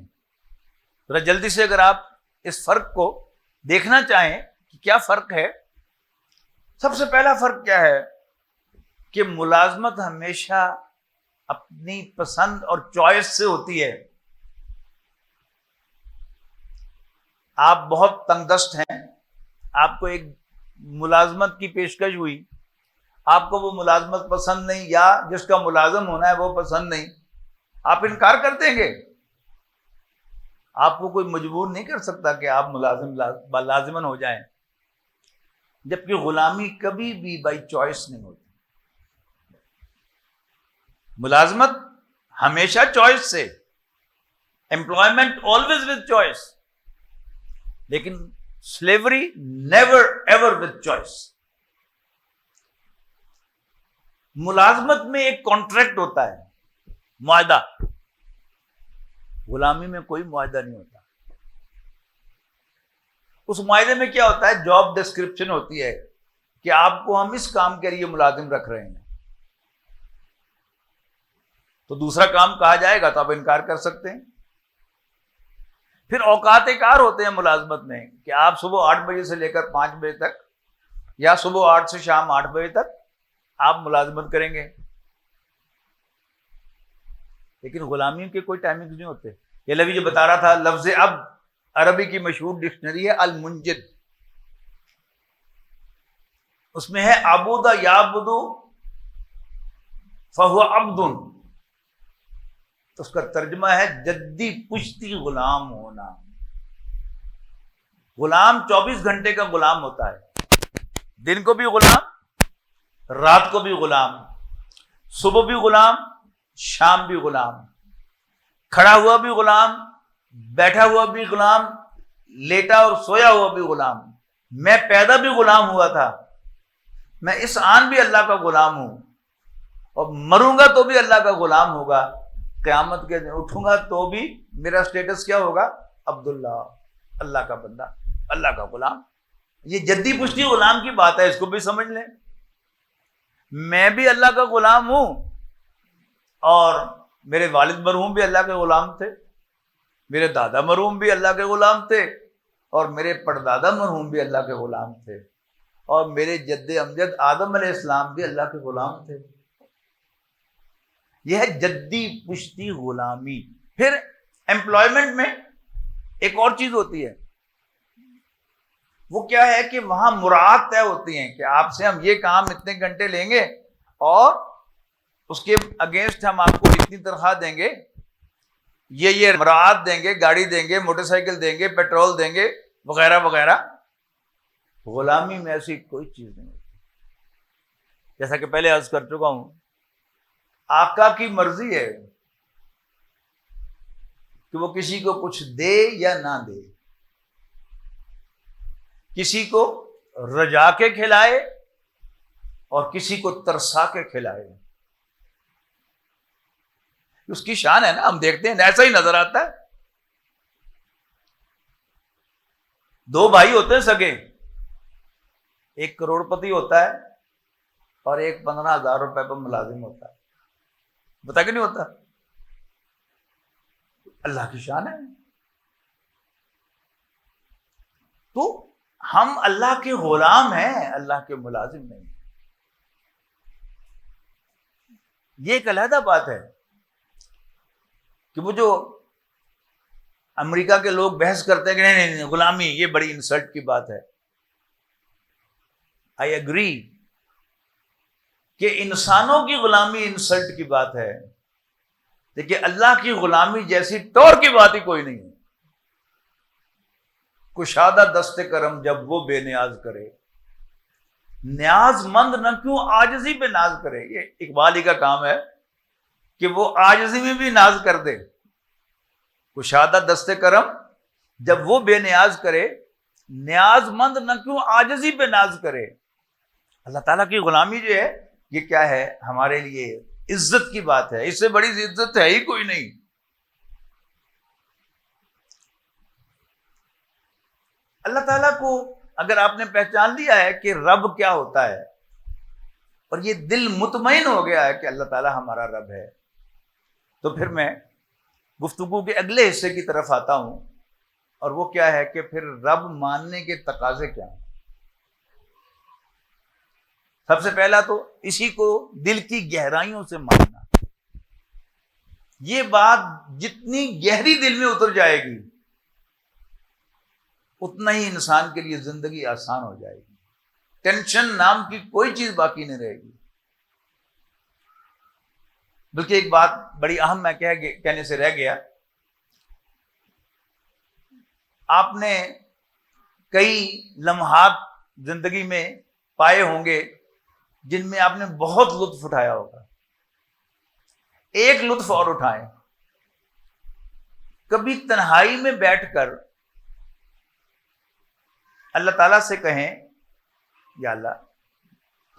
ذرا جلدی سے اگر آپ اس فرق کو دیکھنا چاہیں کہ کیا فرق ہے، سب سے پہلا فرق کیا ہے کہ ملازمت ہمیشہ اپنی پسند اور چوائس سے ہوتی ہے. آپ بہت تنگ دست ہیں، آپ کو ایک ملازمت کی پیشکش ہوئی، آپ کو وہ ملازمت پسند نہیں یا جس کا ملازم ہونا ہے وہ پسند نہیں، آپ انکار کر دیں گے. آپ کو کوئی مجبور نہیں کر سکتا کہ آپ لازمن ہو جائیں. جبکہ غلامی کبھی بھی بائی چوائس نہیں ہوتی. ملازمت ہمیشہ چوائس سے، امپلائمنٹ آلویز ود چوائس، لیکن slavery never ever with choice. ملازمت میں ایک کانٹریکٹ ہوتا ہے، معاہدہ. غلامی میں کوئی معاہدہ نہیں ہوتا. اس معاہدے میں کیا ہوتا ہے؟ جاب ڈسکرپشن ہوتی ہے کہ آپ کو ہم اس کام کے لیے ملازم رکھ رہے ہیں، تو دوسرا کام کہا جائے گا تو آپ انکار کر سکتے ہیں. پھر اوقات کار ہوتے ہیں ملازمت میں کہ آپ صبح 8 بجے سے لے کر 5 بجے تک یا صبح 8 سے شام 8 بجے تک آپ ملازمت کریں گے. لیکن غلامی کے کوئی ٹائمنگ نہیں ہوتے. یہ لفظ جو بتا رہا تھا، لفظ عبد عربی کی مشہور ڈکشنری ہے المنجد، اس میں ہے عبود یعبد فہو عبد. اس کا ترجمہ ہے جدی پشتی غلام ہونا. غلام 24 گھنٹے کا غلام ہوتا ہے، دن کو بھی غلام، رات کو بھی غلام، صبح بھی غلام، شام بھی غلام، کھڑا ہوا بھی غلام، بیٹھا ہوا بھی غلام، لیٹا اور سویا ہوا بھی غلام. میں پیدا بھی غلام ہوا تھا، میں اس آن بھی اللہ کا غلام ہوں، اور مروں گا تو بھی اللہ کا غلام ہوگا. قیامت کے دن اٹھوں گا تو بھی میرا سٹیٹس کیا ہوگا؟ عبداللہ، اللہ کا بندہ، اللہ کا غلام. یہ جدی پشتی غلام کی بات ہے، اس کو بھی سمجھ لیں. میں بھی اللہ کا غلام ہوں، اور میرے والد مرحوم بھی اللہ کے غلام تھے، میرے دادا مرحوم بھی اللہ کے غلام تھے، اور میرے پردادا مرحوم بھی اللہ کے غلام تھے، اور میرے جد امجد آدم علیہ السلام بھی اللہ کے غلام تھے. یہ ہے جدی پشتی غلامی. پھر امپلائمنٹ میں ایک اور چیز ہوتی ہے، وہ کیا ہے کہ وہاں مراعات طے ہوتی ہیں کہ آپ سے ہم یہ کام اتنے گھنٹے لیں گے اور اس کے اگینسٹ ہم آپ کو اتنی تنخواہ دیں گے، یہ مراعات دیں گے، گاڑی دیں گے، موٹر سائیکل دیں گے، پیٹرول دیں گے، وغیرہ وغیرہ. غلامی میں ایسی کوئی چیز نہیں ہوتی. جیسا کہ پہلے عرض کر چکا ہوں، آقا کی مرضی ہے کہ وہ کسی کو کچھ دے یا نہ دے، کسی کو رجا کے کھلائے اور کسی کو ترسا کے کھلائے. اس کی شان ہے نا، ہم دیکھتے ہیں ایسا ہی نظر آتا ہے. دو بھائی ہوتے ہیں سگے، ایک کروڑ پتی ہوتا ہے اور ایک 15,000 روپے پر ملازم ہوتا ہے. بتا کہ نہیں ہوتا؟ اللہ کی شان ہے. تو ہم اللہ کے غلام ہیں، اللہ کے ملازم نہیں. یہ ایک علیحدہ بات ہے کہ وہ جو امریکہ کے لوگ بحث کرتے ہیں کہ نہیں نہیں غلامی یہ بڑی انسلٹ کی بات ہے. آئی اگری کہ انسانوں کی غلامی انسلٹ کی بات ہے، لیکن اللہ کی غلامی جیسی ٹور کی بات ہی کوئی نہیں ہے. کشادہ دست کرم جب وہ بے نیاز کرے، نیاز مند نہ کیوں عاجزی پہ ناز کرے. یہ اقبال ہی کا کام ہے کہ وہ عاجزی میں بھی ناز کر دے. کشادہ دست کرم جب وہ بے نیاز کرے، نیاز مند نہ کیوں عاجزی پہ ناز کرے. اللہ تعالیٰ کی غلامی جو ہے یہ کیا ہے؟ ہمارے لیے عزت کی بات ہے. اس سے بڑی عزت ہے ہی کوئی نہیں. اللہ تعالیٰ کو اگر آپ نے پہچان لیا ہے کہ رب کیا ہوتا ہے اور یہ دل مطمئن ہو گیا ہے کہ اللہ تعالیٰ ہمارا رب ہے، تو پھر میں گفتگو کے اگلے حصے کی طرف آتا ہوں، اور وہ کیا ہے کہ پھر رب ماننے کے تقاضے کیا ہیں. سب سے پہلا تو اسی کو دل کی گہرائیوں سے ماننا. یہ بات جتنی گہری دل میں اتر جائے گی اتنا ہی انسان کے لیے زندگی آسان ہو جائے گی. ٹینشن نام کی کوئی چیز باقی نہیں رہے گی. بلکہ ایک بات بڑی اہم میں کہنے سے رہ گیا. آپ نے کئی لمحات زندگی میں پائے ہوں گے جن میں آپ نے بہت لطف اٹھایا ہوگا. ایک لطف اور اٹھائیں، کبھی تنہائی میں بیٹھ کر اللہ تعالیٰ سے کہیں یا اللہ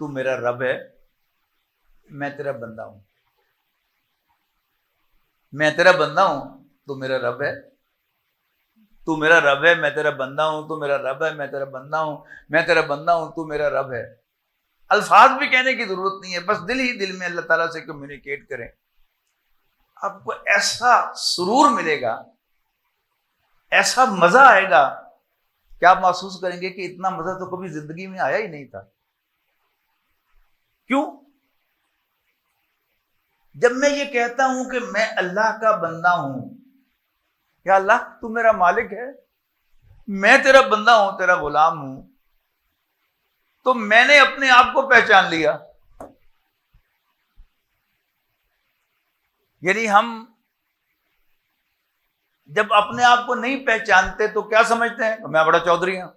تو میرا رب ہے، میں تیرا بندہ ہوں. میں تیرا بندہ ہوں، تو میرا رب ہے. تو میرا رب ہے، میں تیرا بندہ ہوں. تو میرا رب ہے، میں تیرا بندہ ہوں. میں تیرا بندہ ہوں، تو میرا رب ہے. الفاظ بھی کہنے کی ضرورت نہیں ہے، بس دل ہی دل میں اللہ تعالیٰ سے کمیونیکیٹ کریں. آپ کو ایسا سرور ملے گا، ایسا مزہ آئے گا کہ آپ محسوس کریں گے کہ اتنا مزہ تو کبھی زندگی میں آیا ہی نہیں تھا. کیوں؟ جب میں یہ کہتا ہوں کہ میں اللہ کا بندہ ہوں، یا اللہ تو میرا مالک ہے، میں تیرا بندہ ہوں، تیرا غلام ہوں، تو میں نے اپنے آپ کو پہچان لیا. یعنی ہم جب اپنے آپ کو نہیں پہچانتے تو کیا سمجھتے ہیں؟ میں بڑا چودھری ہوں،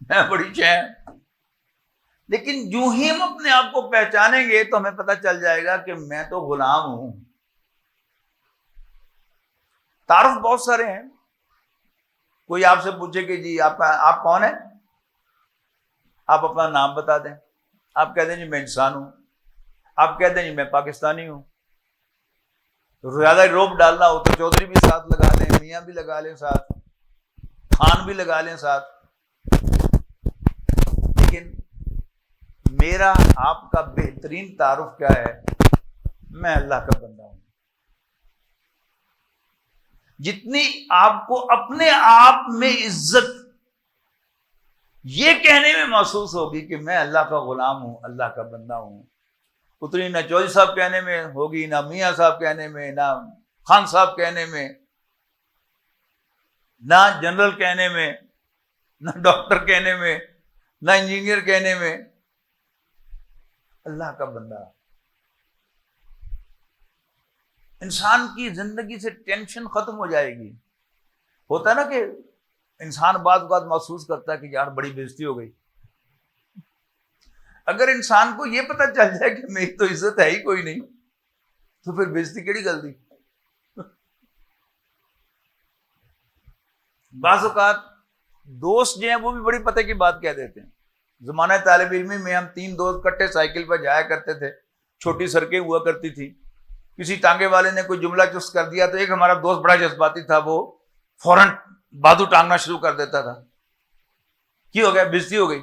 میں بڑی چین. لیکن جو ہی ہم اپنے آپ کو پہچانیں گے تو ہمیں پتہ چل جائے گا کہ میں تو غلام ہوں. تعارف بہت سارے ہیں. کوئی آپ سے پوچھے کہ جی آپ کون ہیں، آپ اپنا نام بتا دیں. آپ کہہ دیں جی میں انسان ہوں. آپ کہہ دیں جی میں پاکستانی ہوں. زیادہ روپ ڈالنا ہو تو چودھری بھی ساتھ لگا لیں، میاں بھی لگا لیں ساتھ، خان بھی لگا لیں ساتھ. لیکن میرا آپ کا بہترین تعارف کیا ہے؟ میں اللہ کا بندہ ہوں. جتنی آپ کو اپنے آپ میں عزت یہ کہنے میں محسوس ہوگی کہ میں اللہ کا غلام ہوں، اللہ کا بندہ ہوں، اتنی نہ چودھری صاحب کہنے میں ہوگی، نہ میاں صاحب کہنے میں، نہ خان صاحب کہنے میں، نہ جنرل کہنے میں، نہ ڈاکٹر کہنے میں، نہ انجینئر کہنے میں. اللہ کا بندہ. انسان کی زندگی سے ٹینشن ختم ہو جائے گی. ہوتا ہے نا کہ انسان بعض اوقات محسوس کرتا ہے کہ یار بڑی بےزتی ہو گئی. اگر انسان کو یہ پتہ چل جائے کہ میری تو عزت ہے ہی کوئی نہیں، تو پھر بےزتی کیڑی گل دی. بعض اوقات دوست جو ہیں وہ بھی بڑی پتہ کی بات کہہ دیتے ہیں. زمانہ طالب علمی میں ہم 3 دوست کٹھے سائیکل پر جایا کرتے تھے, چھوٹی سڑکیں ہوا کرتی تھی. کسی ٹانگے والے نے کوئی جملہ چست کر دیا تو ایک ہمارا دوست بڑا جذباتی تھا, وہ فوراً بازو ٹانگنا شروع کر دیتا تھا. کی ہو گیا, بےزتی ہو گئی.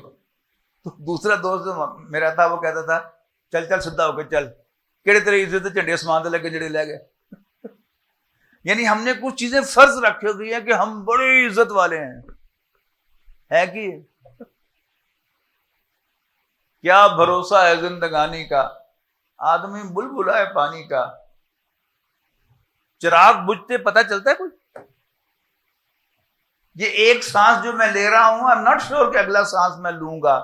تو دوسرا دوست جو میرا تھا وہ کہتا تھا چل چل سدھا ہو کے چل, کہڑے تیرے عزت جھنڈے اسمان تے لگے جڑے لے گئے. یعنی ہم نے کچھ چیزیں فرض رکھی ہوئی ہیں کہ ہم بڑی عزت والے ہیں. ہے کہ کیا بھروسہ ہے زندگانی کا, آدمی بلبلا ہے پانی کا. چراغ بجھتے پتہ چلتا ہے کوئی؟ یہ ایک سانس جو میں لے رہا ہوں, I'm not sure کہ اگلا سانس میں لوں گا.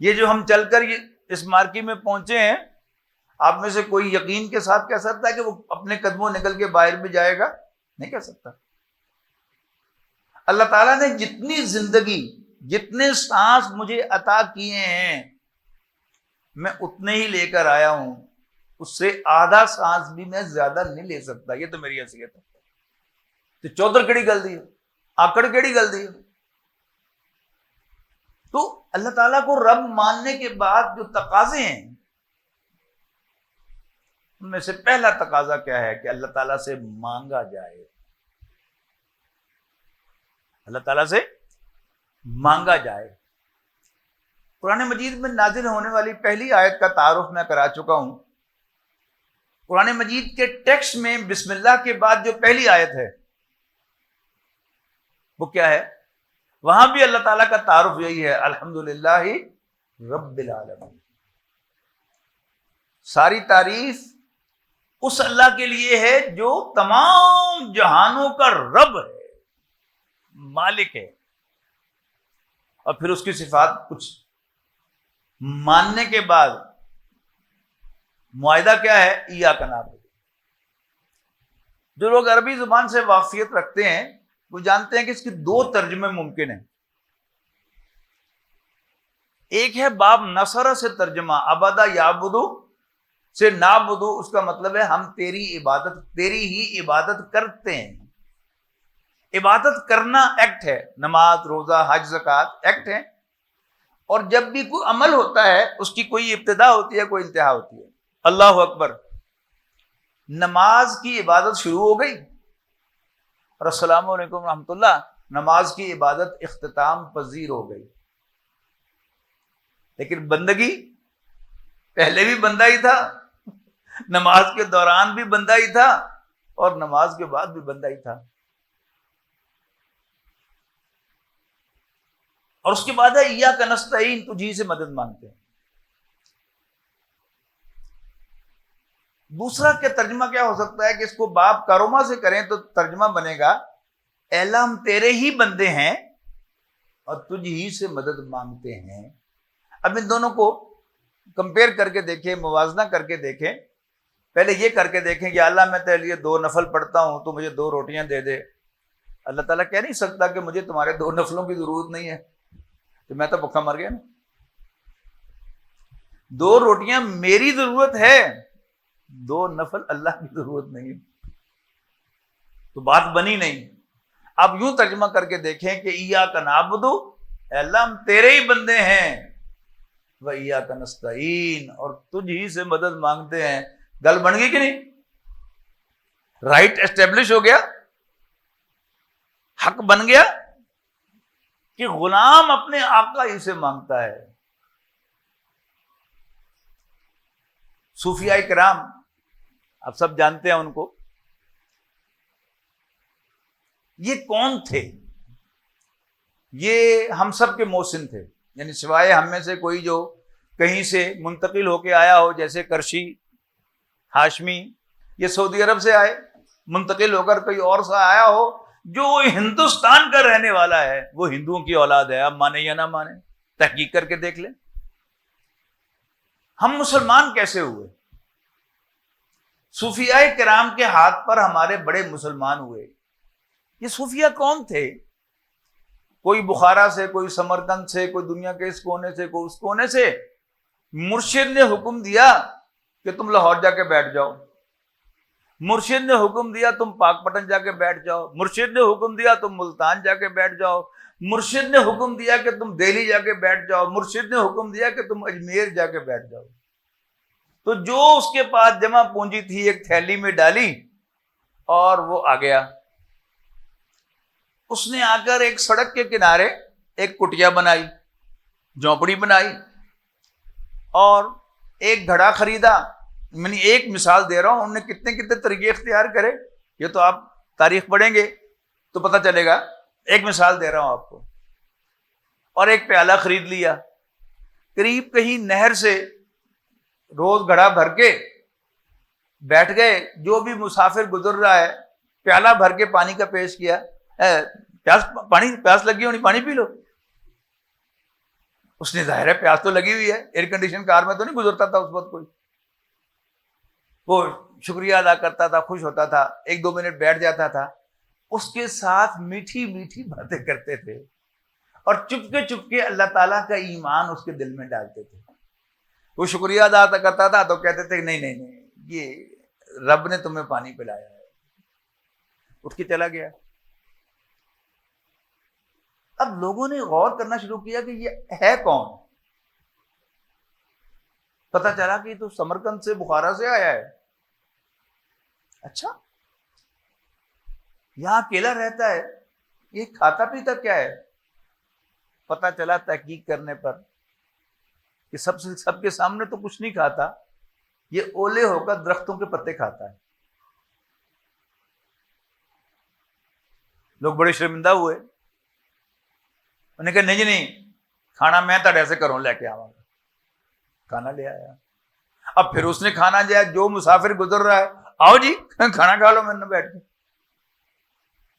یہ جو ہم چل کر اس مارکی میں پہنچے ہیں, آپ میں سے کوئی یقین کے ساتھ کہہ سکتا ہے کہ وہ اپنے قدموں نکل کے باہر بھی جائے گا؟ نہیں کہہ سکتا. اللہ تعالیٰ نے جتنی زندگی, جتنے سانس مجھے عطا کیے ہیں, میں اتنے ہی لے کر آیا ہوں. اس سے آدھا سانس بھی میں زیادہ نہیں لے سکتا. یہ تو میری حیثیت ہے. تو چودر کیڑی گل دی, آکڑ کیڑی گل دی. تو اللہ تعالیٰ کو رب ماننے کے بعد جو تقاضے ہیں, ان میں سے پہلا تقاضا کیا ہے کہ اللہ تعالیٰ سے مانگا جائے. اللہ تعالیٰ سے مانگا جائے. قرآن مجید میں نازل ہونے والی پہلی آیت کا تعارف میں کرا چکا ہوں. قرآن مجید کے ٹیکسٹ میں بسم اللہ کے بعد جو پہلی آیت ہے وہ کیا ہے؟ وہاں بھی اللہ تعالیٰ کا تعارف یہی ہے, الحمدللہ رب العالمین. ساری تعریف اس اللہ کے لیے ہے جو تمام جہانوں کا رب ہے, مالک ہے. اور پھر اس کی صفات کچھ ماننے کے بعد معاہدہ کیا ہے؟ ایاک نعبد. جو لوگ عربی زبان سے واقفیت رکھتے ہیں وہ جانتے ہیں کہ اس کے 2 ترجمے ممکن ہیں. ایک ہے باب نصر سے ترجمہ, عبدہ یعبدو سے نعبدو, اس کا مطلب ہے ہم تیری ہی عبادت کرتے ہیں. عبادت کرنا ایکٹ ہے, نماز روزہ حج زکوٰۃ ایکٹ ہے. اور جب بھی کوئی عمل ہوتا ہے اس کی کوئی ابتدا ہوتی ہے, کوئی انتہا ہوتی ہے. اللہ اکبر, نماز کی عبادت شروع ہو گئی اور السلام علیکم رحمۃ اللہ, نماز کی عبادت اختتام پذیر ہو گئی. لیکن بندگی پہلے بھی بندہ ہی تھا, نماز کے دوران بھی بندہ ہی تھا, اور نماز کے بعد بھی بندہ ہی تھا. اور اس کے بعد ہے ایاک نستعین, تجھی سے مدد مانگتے ہیں. دوسرا کیا ترجمہ کیا ہو سکتا ہے کہ اس کو باب کروما سے کریں تو ترجمہ بنے گا اے اللہ ہم تیرے ہی بندے ہیں اور تجھ ہی سے مدد مانگتے ہیں. اب ان دونوں کو کمپیئر کر کے دیکھیں, موازنہ کر کے دیکھیں. پہلے یہ کر کے دیکھیں کہ اللہ میں تیرے لیے 2 نفل پڑھتا ہوں تو مجھے 2 روٹیاں دے دے. اللہ تعالیٰ کہہ نہیں سکتا کہ مجھے تمہارے 2 نفلوں کی ضرورت نہیں ہے, تو میں تو بھوکا مر گیا نا. 2 روٹیاں میری ضرورت ہے, 2 نفل اللہ کی ضرورت نہیں ہے. تو بات بنی نہیں. اب یوں ترجمہ کر کے دیکھیں کہ ایاک نعبد, اے اللہ ہم تیرے ہی بندے ہیں, و ایاک نستعین, اور تجھ ہی سے مدد مانگتے ہیں. گل بن گئی کہ نہیں؟ رائٹ اسٹیبلش ہو گیا, حق بن گیا کہ غلام اپنے آقا ہی سے مانگتا ہے. صوفیاء کرام آپ سب جانتے ہیں ان کو. یہ کون تھے؟ یہ ہم سب کے محسن تھے, یعنی سوائے ہم میں سے کوئی جو کہیں سے منتقل ہو کے آیا ہو, جیسے کرشی, ہاشمی, یہ سعودی عرب سے آئے, منتقل ہو کر کوئی اور سا آیا ہو. جو ہندوستان کا رہنے والا ہے وہ ہندوؤں کی اولاد ہے, اب مانے یا نہ مانے, تحقیق کر کے دیکھ لیں. ہم مسلمان کیسے ہوئے؟ صوفیاء کرام کے ہاتھ پر ہمارے بڑے مسلمان ہوئے. یہ صوفیاء کون تھے؟ کوئی بخارا سے, کوئی سمرقند سے, کوئی دنیا کے اس کونے سے, کوئی اس کونے سے. مرشد نے حکم دیا کہ تم لاہور جا کے بیٹھ جاؤ. مرشد نے حکم دیا تم پاک پٹن جا کے بیٹھ جاؤ، مرشد نے حکم دیا تم ملتان جا کے بیٹھ جاؤ، مرشد نے حکم دیا کہ تم دہلی جا کے بیٹھ جاؤ، مرشد نے حکم دیا کہ تم اجمیر جا کے بیٹھ جاؤ۔ تو جو اس کے پاس جمع پونجی تھی ایک تھیلی میں ڈالی اور وہ آ گیا۔ اس نے آ کر ایک سڑک کے کنارے ایک کٹیا بنائی، جھونپڑی بنائی اور ایک گھڑا خریدا۔ میں نے ایک مثال دے رہا ہوں، انہوں نے کتنے کتنے طریقے اختیار کرے، یہ تو آپ تاریخ پڑھیں گے تو پتہ چلے گا۔ ایک مثال دے رہا ہوں آپ کو۔ اور ایک پیالہ خرید لیا، قریب کہیں نہر سے روز گھڑا بھر کے بیٹھ گئے، جو بھی مسافر گزر رہا ہے پیالہ بھر کے پانی کا پیش کیا، پیاس لگی ہونی، پانی پی لو۔ اس نے ظاہر ہے پیاس تو لگی ہوئی ہے، ایئر کنڈیشن کار میں تو نہیں گزرتا تھا اس وقت کوئی، وہ شکریہ ادا کرتا تھا، خوش ہوتا تھا، ایک دو منٹ بیٹھ جاتا تھا، اس کے ساتھ میٹھی میٹھی باتیں کرتے تھے اور چپکے چپکے اللہ تعالیٰ کا ایمان اس کے دل میں ڈالتے تھے۔ وہ شکریہ ادا کرتا تھا تو کہتے تھے نہیں نہیں نہیں، یہ رب نے تمہیں پانی پلایا ہے، اٹھ کے چلا گیا۔ اب لوگوں نے غور کرنا شروع کیا کہ یہ ہے کون؟ پتہ چلا کہ یہ تو سمرقند سے، بخارا سے آیا ہے۔ اچھا، یہاں اکیلا رہتا ہے، یہ کھاتا پیتا کیا ہے؟ پتہ چلا تحقیق کرنے پر کہ سب کے سامنے تو کچھ نہیں کھاتا، یہ اولے ہو کر درختوں کے پتے کھاتا ہے۔ لوگ بڑے شرمندہ ہوئے، انہوں نے کہا نہیں جی نہیں، کھانا میں تڑے سے گھروں لے کے آواں گا۔ کھانا لے آیا۔ اب پھر اس نے کھانا جو مسافر گزر رہا ہے، آؤ جی کھانا کھا لو، میں نے بیٹھ کے۔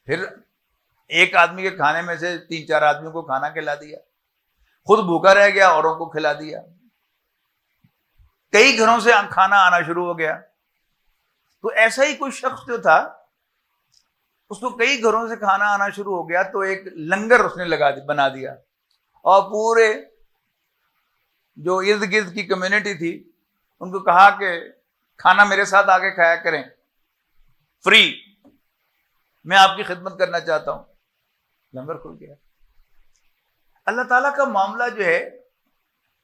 پھر ایک آدمی کے کھانے میں سے 3-4 آدمیوں کو کھانا کھلا دیا، خود بھوکا رہ گیا، اوروں کو کھلا دیا۔ کئی گھروں سے کھانا آنا شروع ہو گیا۔ تو ایسا ہی کوئی شخص جو تھا، اس کو کئی گھروں سے کھانا آنا شروع ہو گیا، تو ایک لنگر اس نے بنا دیا اور پورے جو ارد گرد کی کمیونٹی تھی ان کو کہا کہ کھانا میرے ساتھ آگے کھایا کریں، فری، میں آپ کی خدمت کرنا چاہتا ہوں۔ لنگر کھل گیا۔ اللہ تعالیٰ کا معاملہ جو ہے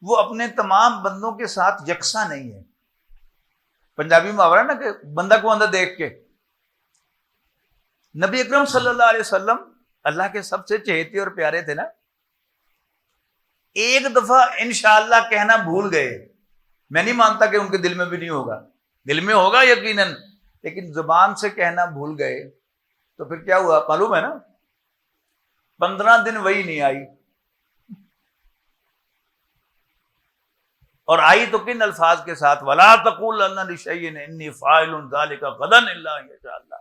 وہ اپنے تمام بندوں کے ساتھ یکساں نہیں ہے۔ پنجابی محاورہ نا کہ بندہ کو بندہ دیکھ کے۔ نبی اکرم صلی اللہ علیہ وسلم اللہ کے سب سے چہیتے اور پیارے تھے نا، ایک دفعہ انشاءاللہ کہنا بھول گئے۔ میں نہیں مانتا کہ ان کے دل میں بھی نہیں ہوگا، دل میں ہوگا یقیناً، لیکن زبان سے کہنا بھول گئے تو پھر کیا ہوا معلوم ہے نا؟ 15 دن وہی نہیں آئی۔ اور آئی تو کن الفاظ کے ساتھ؟ وَلَا تَقُولَنَّ لِشَيْءٍ إِنِّي فَاعِلٌ ذَلِكَ غَدًا إِلَّا أَن يَشَاءَ اللَّهُ۔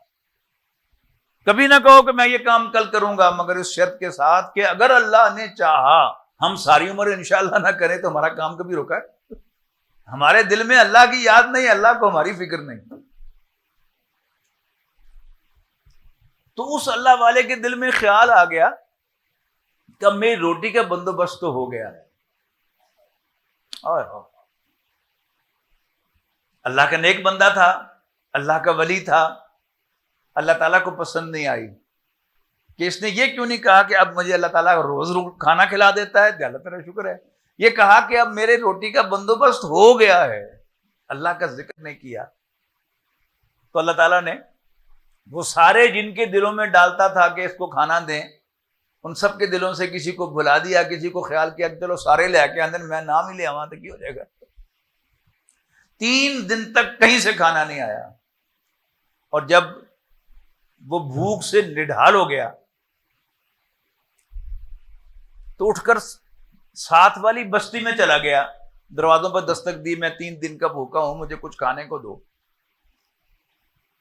کبھی نہ کہو کہ میں یہ کام کل کروں گا، مگر اس شرط کے ساتھ کہ اگر اللہ نے چاہا۔ ہم ساری عمر انشاءاللہ نہ کریں تو ہمارا کام کبھی رکا ہے؟ ہمارے دل میں اللہ کی یاد نہیں، اللہ کو ہماری فکر نہیں۔ تو اس اللہ والے کے دل میں خیال آ گیا کہ اب میری روٹی کا بندوبست تو ہو گیا ہے۔ اللہ کا نیک بندہ تھا، اللہ کا ولی تھا، اللہ تعالیٰ کو پسند نہیں آئی کہ اس نے یہ کیوں نہیں کہا کہ اب مجھے اللہ تعالیٰ روز کھانا کھلا دیتا ہے، اللہ تعالیٰ شکر ہے۔ یہ کہا کہ اب میرے روٹی کا بندوبست ہو گیا ہے، اللہ کا ذکر نہیں کیا۔ تو اللہ تعالیٰ نے وہ سارے جن کے دلوں میں ڈالتا تھا کہ اس کو کھانا دیں، ان سب کے دلوں سے کسی کو بھلا دیا، کسی کو خیال کیا کہ چلو سارے لے کے آندے، میں نام ہی لے آواں تو کی ہو جائے گا۔ 3 دن تک کہیں سے کھانا نہیں آیا، اور جب وہ بھوک سے نڈھال ہو گیا تو اٹھ کر ساتھ والی بستی میں چلا گیا، دروازوں پر دستک دی، میں 3 دن کا بھوکا ہوں، مجھے کچھ کھانے کو دو۔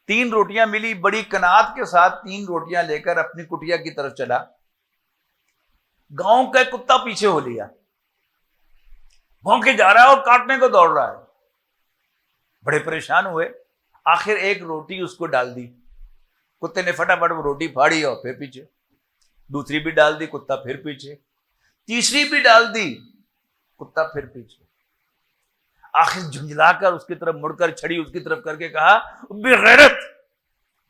3 روٹیاں ملی، بڑی قناعت کے ساتھ 3 روٹیاں لے کر اپنی کٹیا کی طرف چلا۔ گاؤں کا کتا پیچھے ہو لیا، بھونکے جا رہا ہے اور کاٹنے کو دوڑ رہا ہے۔ بڑے پریشان ہوئے، آخر ایک روٹی اس کو ڈال دی، کتے نے فٹافٹ وہ روٹی پھاڑی اور پھر پیچھے، دوسری بھی ڈال دی، کتا پھر پیچھے، تیسری بھی ڈال دی، کتا پھر پیچھے۔ آخر جھنجلا کر اس کی طرف مڑ کر چھڑی اس کی طرف کر کے کہا بے غیرت،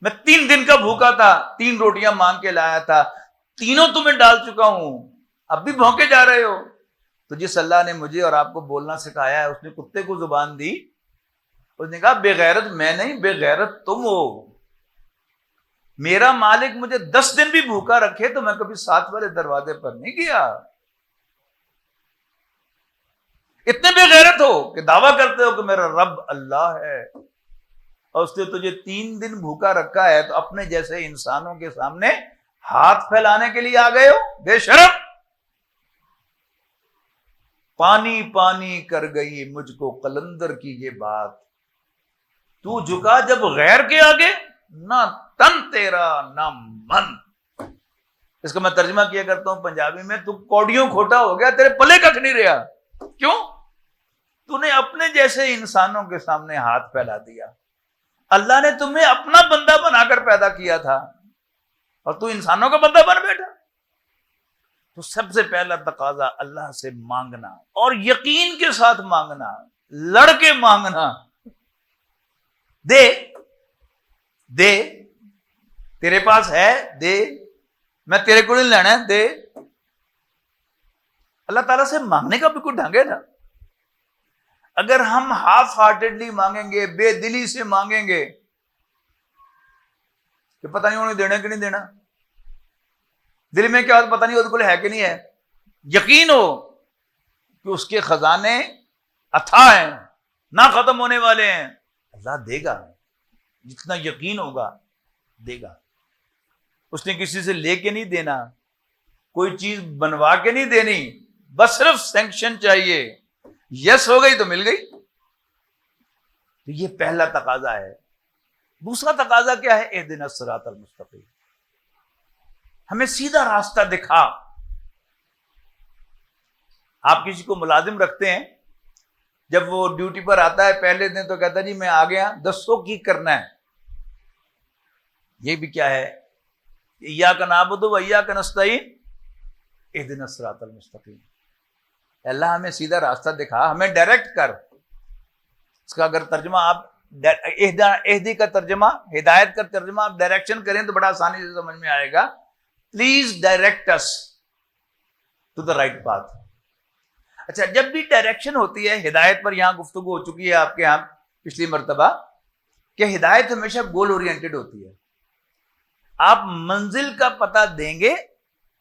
میں 3 دن کا بھوکا تھا، 3 روٹیاں مانگ کے لایا تھا، تینوں تمہیں ڈال چکا ہوں، اب بھی بھونکے جا رہے ہو؟ تو جس اللہ نے مجھے اور آپ کو بولنا سکھایا ہے اس نے کتے کو زبان دی، اس نے کہا بے غیرت میں نہیں، بے غیرت تم ہو۔ میرا مالک مجھے 10 دن بھی بھوکا رکھے تو میں کبھی 7 والے دروازے پر نہیں گیا۔ اتنے بے غیرت ہو کہ دعویٰ کرتے ہو کہ میرا رب اللہ ہے، اور اس نے تجھے 3 دن بھوکا رکھا ہے تو اپنے جیسے انسانوں کے سامنے ہاتھ پھیلانے کے لیے آ گئے ہو؟ بے شرم! پانی پانی کر گئی مجھ کو قلندر کی یہ بات، تو جھکا جب غیر کے آگے، نہ تن تیرا نہ من۔ اس کا میں ترجمہ کیا کرتا ہوں پنجابی میں، تو کوڑیوں کھوٹا ہو گیا، تیرے پلے ککھ نہیں رہا۔ کیوں؟ تو نے اپنے جیسے انسانوں کے سامنے ہاتھ پھیلا دیا۔ اللہ نے تمہیں اپنا بندہ بنا کر پیدا کیا تھا اور تو انسانوں کا بندہ بن بیٹھا۔ تو سب سے پہلا تقاضا اللہ سے مانگنا، اور یقین کے ساتھ مانگنا، لڑ کے مانگنا۔ دے دے، تیرے پاس ہے دے، میں تیرے کو نہیں لینا ہے، دے۔ اللہ تعالیٰ سے مانگنے کا بھی کوئی ڈھنگ ہے نا۔ اگر ہم ہاف ہارٹیڈلی مانگیں گے، بے دلی سے مانگیں گے کہ پتہ نہیں انہیں دینا کہ نہیں دینا، دل میں کیا پتہ نہیں وہ ہے کہ نہیں ہے، یقین ہو کہ اس کے خزانے اتھا ہیں، نہ ختم ہونے والے ہیں، اللہ دے گا، جتنا یقین ہوگا دے گا۔ اس نے کسی سے لے کے نہیں دینا، کوئی چیز بنوا کے نہیں دینی، بس صرف سینکشن چاہیے، یس ہو گئی تو مل گئی۔ تو یہ پہلا تقاضا ہے۔ دوسرا تقاضا کیا ہے؟ اہدنا الصراط المستقیم، ہمیں سیدھا راستہ دکھا۔ آپ کسی کو ملازم رکھتے ہیں، جب وہ ڈیوٹی پر آتا ہے پہلے دن تو کہتا ہے جی میں آ گیا، 10 کی کرنا ہے۔ یہ بھی کیا ہے؟ ایاک نعبد و ایاک نستعین، اہدنا الصراط المستقیم، اللہ ہمیں سیدھا راستہ دکھا، ہمیں ڈائریکٹ کر۔ اس کا اگر ترجمہ آپ اہدی کا ترجمہ، ہدایت کا ترجمہ آپ ڈائریکشن کریں تو بڑا آسانی سے سمجھ میں آئے گا، please direct us to the right path. اچھا، جب بھی ڈائریکشن ہوتی ہے، ہدایت پر یہاں گفتگو ہو چکی ہے آپ کے یہاں پچھلی مرتبہ، کہ ہدایت ہمیشہ گول اورینٹڈ ہوتی ہے۔ آپ منزل کا پتہ دیں گے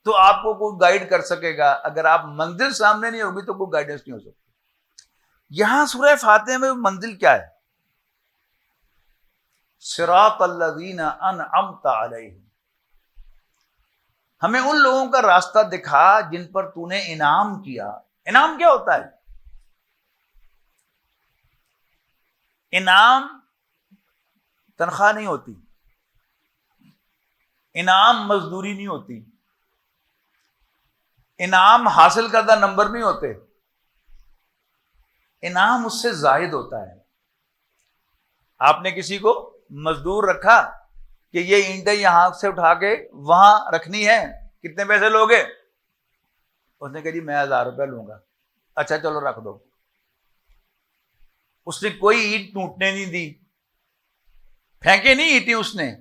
تو آپ کو کوئی گائیڈ کر سکے گا، اگر آپ منزل سامنے نہیں ہوگی تو کوئی گائیڈنس نہیں ہو سکتی۔ یہاں سورہ فاتحہ میں منزل کیا ہے؟ صراط الذین انعمت علیہم، ہمیں ان لوگوں کا راستہ دکھا جن پر تو نے انعام کیا۔ انعام کیا ہوتا ہے؟ انعام تنخواہ نہیں ہوتی، انعام مزدوری نہیں ہوتی، انعام حاصل کردہ نمبر نہیں ہوتے، انعام اس سے زائد ہوتا ہے۔ آپ نے کسی کو مزدور رکھا کہ یہ اینٹیں یہاں سے اٹھا کے وہاں رکھنی ہے، کتنے پیسے لوگے؟ اس نے کہا جی میں 1000 روپے لوں گا۔ اچھا چلو رکھ دو۔ اس نے کوئی اینٹ ٹوٹنے نہیں دی، پھینکے نہیں اینٹیں، اس نے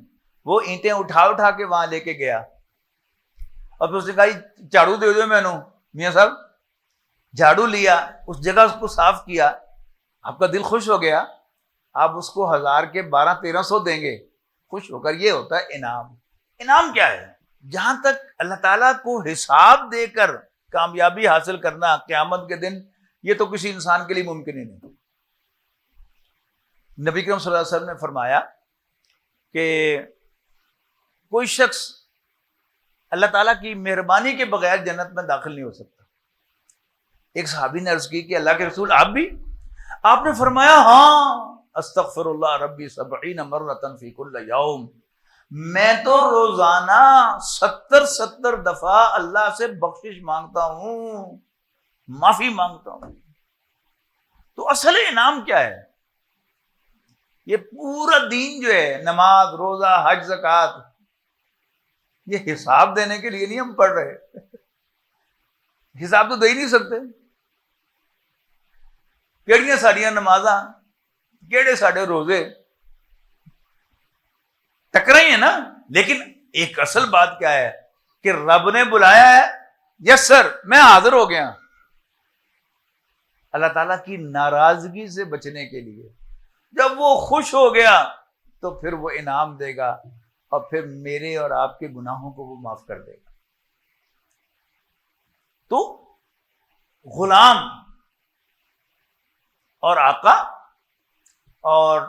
وہ اینٹیں اٹھا کے وہاں لے کے گیا، اور پھر اس نے کہا جھاڑو دے دو میں نے، میاں صاحب جھاڑو لیا، اس جگہ اس کو صاف کیا، آپ کا دل خوش ہو گیا، آپ اس کو 1000 کے 1200-1300 دیں گے خوش ہو کر۔ یہ ہوتا ہے انعام۔ انعام کیا ہے؟ جہاں تک اللہ تعالیٰ کو حساب دے کر کامیابی حاصل کرنا قیامت کے دن، یہ تو کسی انسان کے لیے ممکن ہی نہیں۔ نبی کریم صلی اللہ علیہ وسلم نے فرمایا کہ کوئی شخص اللہ تعالیٰ کی مہربانی کے بغیر جنت میں داخل نہیں ہو سکتا۔ ایک صحابی نے عرض کی کہ اللہ کے رسول آپ بھی؟ آپ نے فرمایا ہاں، استغفر اللہ ربی 70 مرۃ فی کل یوم، میں تو روزانہ 70 دفعہ اللہ سے بخشش مانگتا ہوں، معافی مانگتا ہوں۔ تو اصل انعام کیا ہے؟ یہ پورا دین جو ہے، نماز، روزہ، حج، زکوٰۃ، یہ حساب دینے کے لیے نہیں ہم پڑھ رہے، حساب تو دے ہی نہیں سکتے۔ کیڑیاں ساڈیاں نمازاں کیڑے ساڈے روزے ٹکرا ہی ہے نا. لیکن ایک اصل بات کیا ہے کہ رب نے بلایا ہے, یس سر میں حاضر ہو گیا. اللہ تعالیٰ کی ناراضگی سے بچنے کے لیے جب وہ خوش ہو گیا تو پھر وہ انعام دے گا اور پھر میرے اور آپ کے گناہوں کو وہ معاف کر دے گا. تو غلام اور آقا اور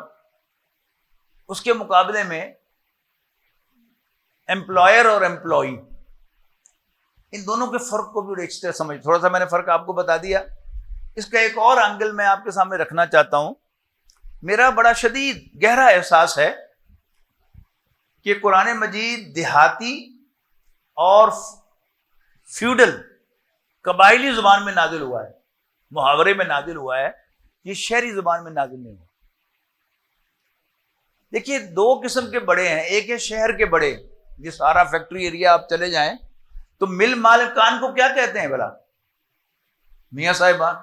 اس کے مقابلے میں امپلائر اور امپلائی, ان دونوں کے فرق کو بھی ایک سمجھ. تھوڑا سا میں نے فرق آپ کو بتا دیا. اس کا ایک اور اینگل میں آپ کے سامنے رکھنا چاہتا ہوں. میرا بڑا شدید گہرا احساس ہے کہ قرآن مجید دیہاتی اور فیوڈل قبائلی زبان میں نازل ہوا ہے, محاورے میں نازل ہوا ہے, یہ شہری زبان میں نازل نہیں ہوا. دیکھیے دو قسم کے بڑے ہیں. ایک ہے شہر کے بڑے, یہ سارا فیکٹری ایریا آپ چلے جائیں تو مل مالکان کو کیا کہتے ہیں بھلا؟ میاں صاحبان.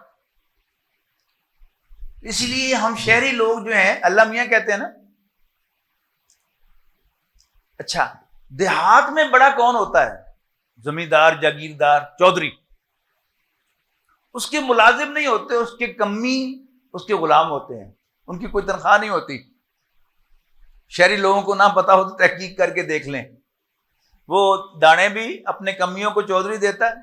اسی لیے ہم شہری لوگ جو ہیں اللہ میاں کہتے ہیں نا. اچھا دیہات میں بڑا کون ہوتا ہے؟ زمیندار, جاگیردار, چودھری. اس کے ملازم نہیں ہوتے, اس کے کمی اس کے غلام ہوتے ہیں, ان کی کوئی تنخواہ نہیں ہوتی. شہری لوگوں کو نہ پتا ہو تو تحقیق کر کے دیکھ لیں, وہ دانے بھی اپنے کمیوں کو چودھری دیتا ہے,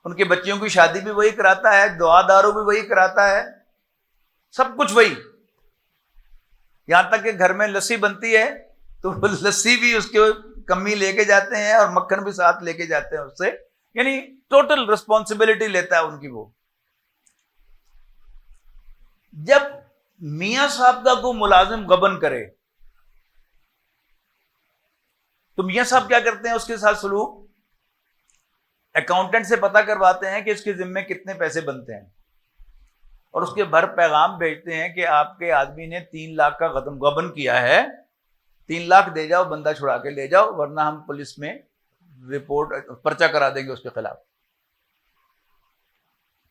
ان کے بچیوں کی شادی بھی وہی کراتا ہے, دعا دارو بھی وہی کراتا ہے, سب کچھ وہی. یہاں تک کہ گھر میں لسی بنتی ہے تو وہ لسی بھی اس کے کمی لے کے جاتے ہیں اور مکھن بھی ساتھ لے کے جاتے ہیں اس سے, یعنی ٹوٹل رسپانسبلٹی لیتا ہے ان کی وہ. جب میاں صاحب کا کوئی ملازم غبن کرے تو میاں صاحب کیا کرتے ہیں اس کے ساتھ سلوک؟ اکاؤنٹنٹ سے پتا کرواتے ہیں کہ اس کے ذمے کتنے پیسے بنتے ہیں اور اس کے بھر پیغام بھیجتے ہیں کہ آپ کے آدمی نے 3 لاکھ کا غبن کیا ہے, 3 لاکھ دے جاؤ, بندہ چھڑا کے لے جاؤ, ورنہ ہم پولیس میں رپورٹ پرچہ کرا دیں گے اس کے خلاف.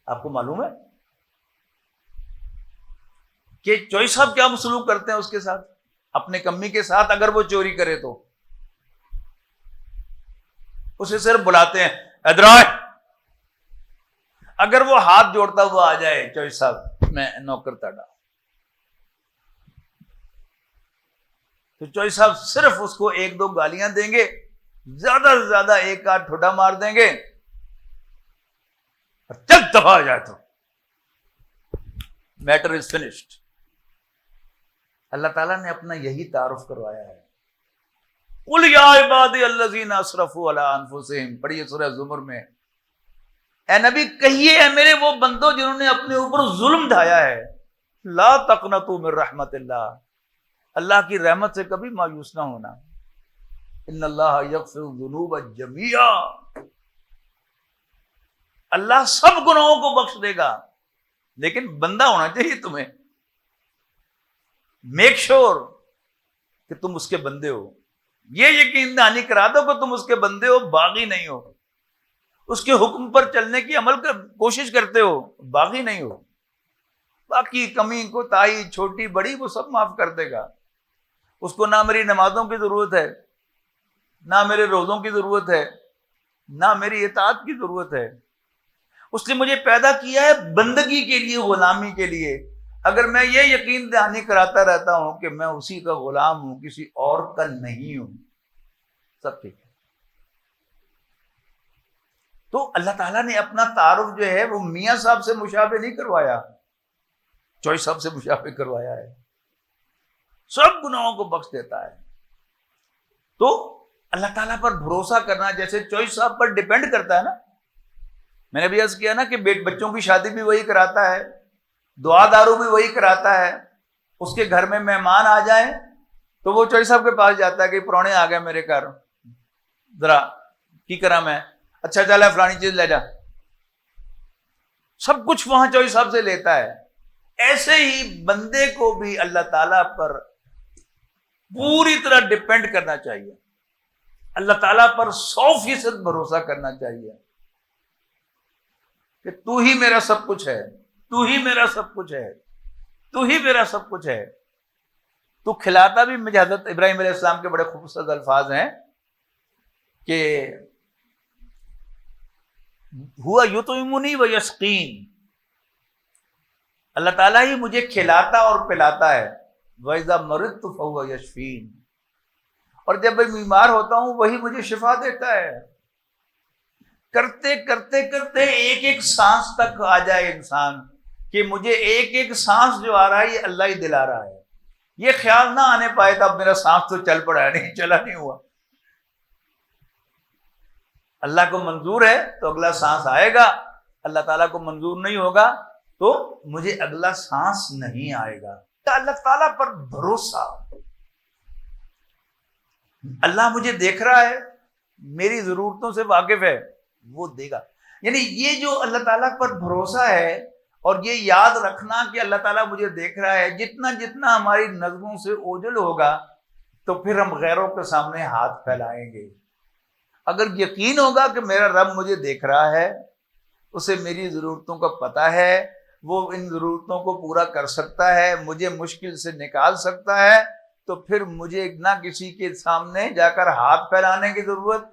آپ کو معلوم ہے کہ چوئی صاحب کیا سلوک کرتے ہیں اس کے ساتھ, اپنے کمی کے ساتھ؟ اگر وہ چوری کرے تو اسے صرف بلاتے ہیں, ادھر آئے. اگر وہ ہاتھ جوڑتا ہوا آ جائے, چوئی صاحب میں نوکر تاڑا, تو چوئی صاحب صرف اس کو 1-2 گالیاں دیں گے, زیادہ سے زیادہ 1 آدھ ٹھوڈا مار دیں گے, چل دفعہ آ جائے تو میٹر از فنشڈ. اللہ تعالیٰ نے اپنا یہی تعارف کروایا ہے. قل یا عبادی الذین اسرفوا علی انفسہم, پڑھیے سورہ زمر میں. اے نبی کہیے اے میرے وہ بندوں جنہوں نے اپنے اوپر ظلم ڈھایا ہے, لا تقنطوا من رحمت اللہ, اللہ کی رحمت سے کبھی مایوس نہ ہونا. ان اللہ یغفر الذنوب جميعا, اللہ سب گناہوں کو بخش دے گا, لیکن بندہ ہونا چاہیے تمہیں. میک شور کہ تم اس کے بندے ہو, یہ یقین دہانی کرا دو کہ تم اس کے بندے ہو, باغی نہیں ہو, اس کے حکم پر چلنے کی عمل کر کوشش کرتے ہو, باغی نہیں ہو. باقی کمی کوتاہی چھوٹی بڑی وہ سب معاف کر دے گا. اس کو نہ میری نمازوں کی ضرورت ہے, نہ میرے روزوں کی ضرورت ہے, نہ میری اطاعت کی ضرورت ہے. اس نے مجھے پیدا کیا ہے بندگی کے لیے, غلامی کے لیے. اگر میں یہ یقین دہانی کراتا رہتا ہوں کہ میں اسی کا غلام ہوں, کسی اور کا نہیں ہوں, سب ٹھیک ہے. تو اللہ تعالیٰ نے اپنا تعارف جو ہے وہ میاں صاحب سے مشابہ نہیں کروایا, چوئی صاحب سے مشابہ کروایا ہے. سب گناہوں کو بخش دیتا ہے. تو اللہ تعالیٰ پر بھروسہ کرنا جیسے چوئی صاحب پر ڈیپینڈ کرتا ہے نا. میں نے بھی عرض کیا نا کہ بچوں کی شادی بھی وہی کراتا ہے, دعا دارو بھی وہی کراتا ہے. اس کے گھر میں مہمان آ جائیں تو وہ چوئی صاحب کے پاس جاتا ہے کہ پرونے آ گئے میرے گھر, ذرا کی کرا میں, اچھا چل ہے فلانی چیز لے جا. سب کچھ وہاں چوئی صاحب سے لیتا ہے. ایسے ہی بندے کو بھی اللہ تعالیٰ پر پوری طرح ڈپینڈ کرنا چاہیے, اللہ تعالیٰ پر 100% بھروسہ کرنا چاہیے کہ تو ہی میرا سب کچھ ہے, تو ہی میرا سب کچھ ہے، تو ہی میرا سب کچھ ہے۔ تو کھلاتا بھی مجھے، حضرت ابراہیم علیہ السلام کے بڑے خوبصورت الفاظ ہیں کہ ہوا یطعمنی و یسقین، اللہ تعالیٰ ہی مجھے کھلاتا اور پلاتا ہے، وَإِذَا مَرِضْتُ فَهُوَ يَشْفِينِ، اور جب میں بیمار ہوتا ہوں وہی مجھے شفا دیتا ہے۔ کرتے کرتے کرتے ایک ایک سانس تک آ جائے انسان کہ مجھے ایک ایک سانس جو آ رہا ہے یہ اللہ ہی دلا رہا ہے، یہ خیال نہ آنے پائے تو اب میرا سانس تو چل پڑا ہے، نہیں چلا نہیں ہوا۔ اللہ کو منظور ہے تو اگلا سانس آئے گا، اللہ تعالیٰ کو منظور نہیں ہوگا تو مجھے اگلا سانس نہیں آئے گا۔ اللہ تعالیٰ پر بھروسہ، اللہ مجھے دیکھ رہا ہے، میری ضرورتوں سے واقف ہے، وہ دے گا۔ یعنی یہ جو اللہ تعالیٰ پر بھروسہ ہے اور یہ یاد رکھنا کہ اللہ تعالیٰ مجھے دیکھ رہا ہے، جتنا جتنا ہماری نظروں سے اوجھل ہوگا تو پھر ہم غیروں کے سامنے ہاتھ پھیلائیں گے۔ اگر یقین ہوگا کہ میرا رب مجھے دیکھ رہا ہے، اسے میری ضرورتوں کا پتہ ہے، وہ ان ضرورتوں کو پورا کر سکتا ہے، مجھے مشکل سے نکال سکتا ہے، تو پھر مجھے نہ کسی کے سامنے جا کر ہاتھ پھیلانے کی ضرورت،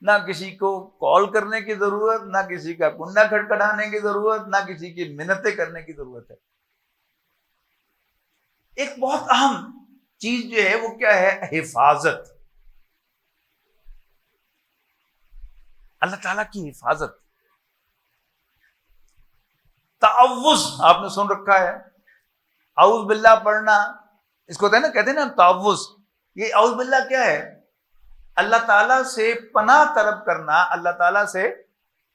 نہ کسی کو کال کرنے کی ضرورت، نہ کسی کا کنڈا کھٹکھٹانے کی ضرورت، نہ کسی کی منتیں کرنے کی ضرورت ہے۔ ایک بہت اہم چیز جو ہے وہ کیا ہے؟ حفاظت، اللہ تعالیٰ کی حفاظت۔ تعوذ آپ نے سن رکھا ہے، اعوذ باللہ پڑھنا، اس کو کہتے ہیں نا تعوذ۔ یہ اعوذ باللہ کیا ہے؟ اللہ تعالیٰ سے پناہ طلب کرنا، اللہ تعالیٰ سے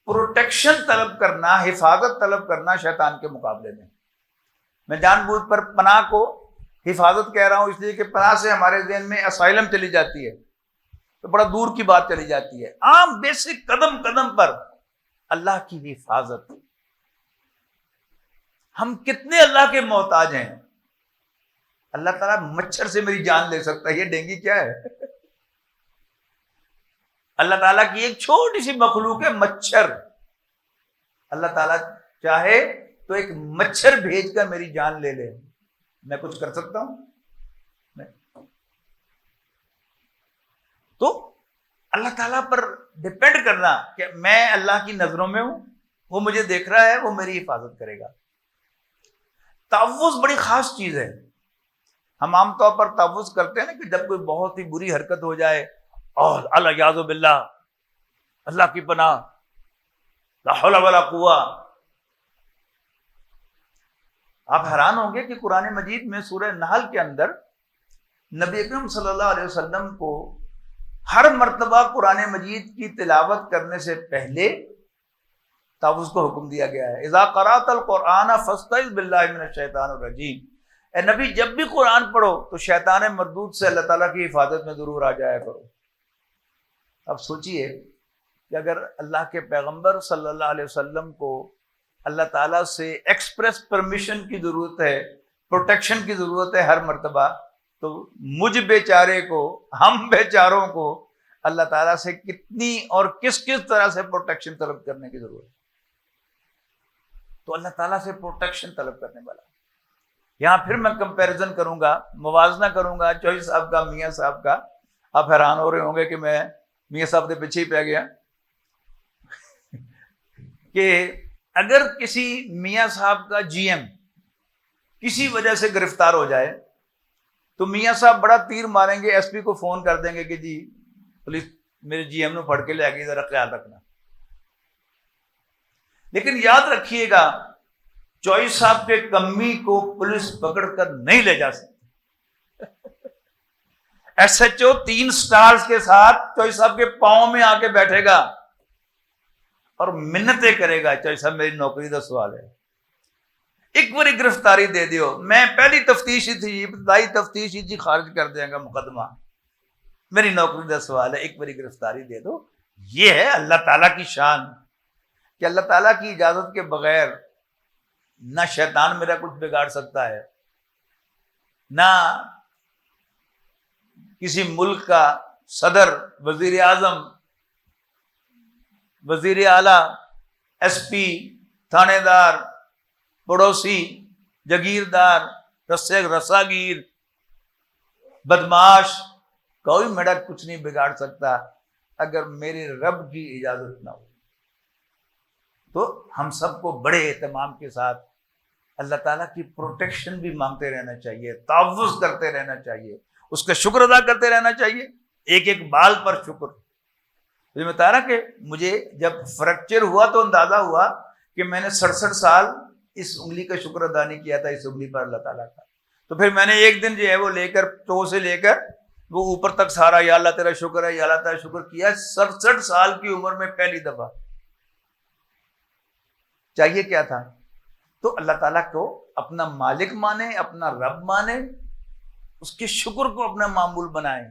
پروٹیکشن طلب کرنا، حفاظت طلب کرنا شیطان کے مقابلے میں۔ میں جان بوجھ پر پناہ کو حفاظت کہہ رہا ہوں اس لیے کہ پناہ سے ہمارے ذہن میں اسائلم چلی جاتی ہے تو بڑا دور کی بات چلی جاتی ہے۔ عام بیسک قدم قدم پر اللہ کی حفاظت۔ ہم کتنے اللہ کے محتاج ہیں۔ اللہ تعالیٰ مچھر سے میری جان لے سکتا ہے، یہ ڈینگی کیا ہے؟ اللہ تعالیٰ کی ایک چھوٹی سی مخلوق ہے مچھر، اللہ تعالیٰ چاہے تو ایک مچھر بھیج کر میری جان لے لے، میں کچھ کر سکتا ہوں؟ نہیں۔ تو اللہ تعالیٰ پر ڈپینڈ کرنا کہ میں اللہ کی نظروں میں ہوں، وہ مجھے دیکھ رہا ہے، وہ میری حفاظت کرے گا۔ تعوذ بڑی خاص چیز ہے۔ ہم عام طور پر تعوذ کرتے ہیں نا کہ جب کوئی بہت ہی بری حرکت ہو جائے اور الیاذ باللہ، اللہ کی پناہ، لا حول ولا قوہ۔ آپ حیران ہوں گے کہ قرآن مجید میں سورہ نحل کے اندر نبی اکرم صلی اللہ علیہ وسلم کو ہر مرتبہ قرآن مجید کی تلاوت کرنے سے پہلے تعوذ کو حکم دیا گیا ہے۔ اذا قرأت القرآن فاستعذ باللہ من الشیطان الرجیم، اے نبی جب بھی قرآن پڑھو تو شیطان مردود سے اللہ تعالیٰ کی حفاظت میں ضرور آ جایا کرو۔ اب سوچئے کہ اگر اللہ کے پیغمبر صلی اللہ علیہ وسلم کو اللہ تعالیٰ سے ایکسپریس پرمیشن کی ضرورت ہے، پروٹیکشن کی ضرورت ہے ہر مرتبہ، تو مجھ بیچارے کو، ہم بیچاروں کو اللہ تعالیٰ سے کتنی اور کس کس طرح سے پروٹیکشن طلب کرنے کی ضرورت ہے۔ تو اللہ تعالیٰ سے پروٹیکشن طلب کرنے والا۔ یہاں پھر میں کمپیریزن کروں گا، موازنہ کروں گا چوہی صاحب کا، میاں صاحب کا۔ آپ حیران ہو رہے ہوں گے کہ میں میاں صاحب کے پیچھے ہی پہ گیا کہ اگر کسی میاں صاحب کا جی ایم کسی وجہ سے گرفتار ہو جائے تو میاں صاحب بڑا تیر ماریں گے، ایس پی کو فون کر دیں گے کہ جی پولیس میرے جی ایم نے پھڑ کے لے گئی، ذرا خیال رکھنا۔ لیکن یاد رکھیے گا چوہی صاحب کے کمی کو پولیس پکڑ کر نہیں لے جا سکتی۔ ایس ایچ او 3 سٹارز کے ساتھ چوہی صاحب کے پاؤں میں آ کے بیٹھے گا اور منتیں کرے گا، چوہی صاحب میری نوکری کا سوال ہے، ایک باری گرفتاری دے دیو، میں پہلی تفتیش ہی تھی، ابتدائی تفتیش ہی تھی، خارج کر دیں گا مقدمہ، میری نوکری کا سوال ہے، ایک باری گرفتاری دے دو۔ یہ ہے اللہ تعالیٰ کی شان کہ اللہ تعالیٰ کی اجازت کے بغیر نہ شیطان میرا کچھ بگاڑ سکتا ہے، نہ کسی ملک کا صدر، وزیر اعظم، وزیر اعلیٰ، ایس پی، تھانے دار، پڑوسی، جگیردار، رساگیر، بدماش، کوئی میرا کچھ نہیں بگاڑ سکتا اگر میرے رب کی اجازت نہ ہو۔ تو ہم سب کو بڑے اہتمام کے ساتھ اللہ تعالیٰ کی پروٹیکشن بھی مانگتے رہنا چاہیے، تعوذ کرتے رہنا چاہیے، اس کا شکر ادا کرتے رہنا چاہیے، ایک ایک بال پر شکر۔ مجھے بتا رہا کہ مجھے جب فریکچر ہوا تو اندازہ ہوا کہ میں نے 67 سال اس انگلی کا شکر ادا نہیں کیا تھا، اس انگلی پر اللہ تعالیٰ کا۔ تو پھر میں نے ایک دن جو ہے وہ لے کر ٹو سے لے کر وہ اوپر تک سارا یا اللہ تیرا شکر ہے، یا اللہ تعالیٰ شکر کیا 67 سال کی عمر میں پہلی دفعہ۔ چاہیے کیا تھا؟ تو اللہ تعالیٰ کو اپنا مالک مانے، اپنا رب مانے، اس کے شکر کو اپنا معمول بنائیں،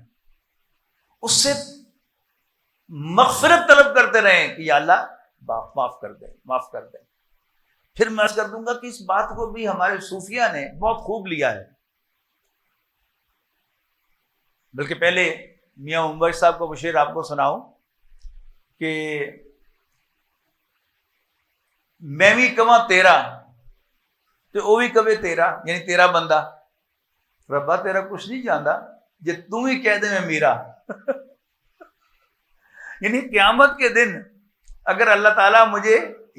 اس سے مغفرت طلب کرتے رہیں کہ یا اللہ معاف کر دیں، معاف کر دیں۔ پھر میں کر دوں گا کہ اس بات کو بھی ہمارے صوفیہ نے بہت خوب لیا ہے، بلکہ پہلے میاں عمر صاحب کو بشیر آپ کو سناؤں کہ میں بھی کواں تیرا تو وہ بھی کبھی تیرا، یعنی تیرا بندہ، ربا تیرا کچھ نہیں جاندا جے تم ہی کہہ دے میں میرا۔ یعنی قیامت کے دن اگر اللہ تعالیٰ مجھے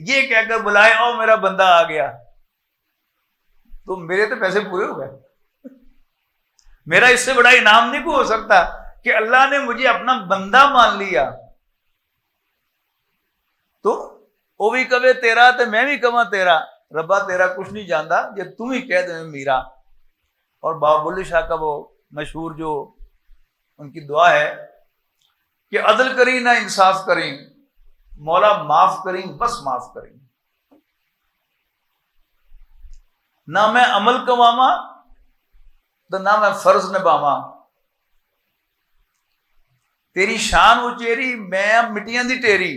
یہ کہہ کر بلائے او میرا بندہ آ گیا تو میرے تو پیسے پورے ہو گئے۔ میرا اس سے بڑا انعام نہیں کو ہو سکتا کہ اللہ نے مجھے اپنا بندہ مان لیا۔ تو وہ بھی کبھی تیرا تو میں بھی کہاں تیرا، ربا تیرا کچھ نہیں جاندا جب تم ہی کہہ دے میرا۔ اور بابا بلے شاہ کا وہ مشہور جو ان کی دعا ہے کہ عدل کریں نہ انصاف کریں، مولا معاف کریں بس معاف کریں، نہ میں عمل کماواں تو نہ میں فرض نبھاواں، تیری شان اچیری میں مٹیاں دی ٹیری،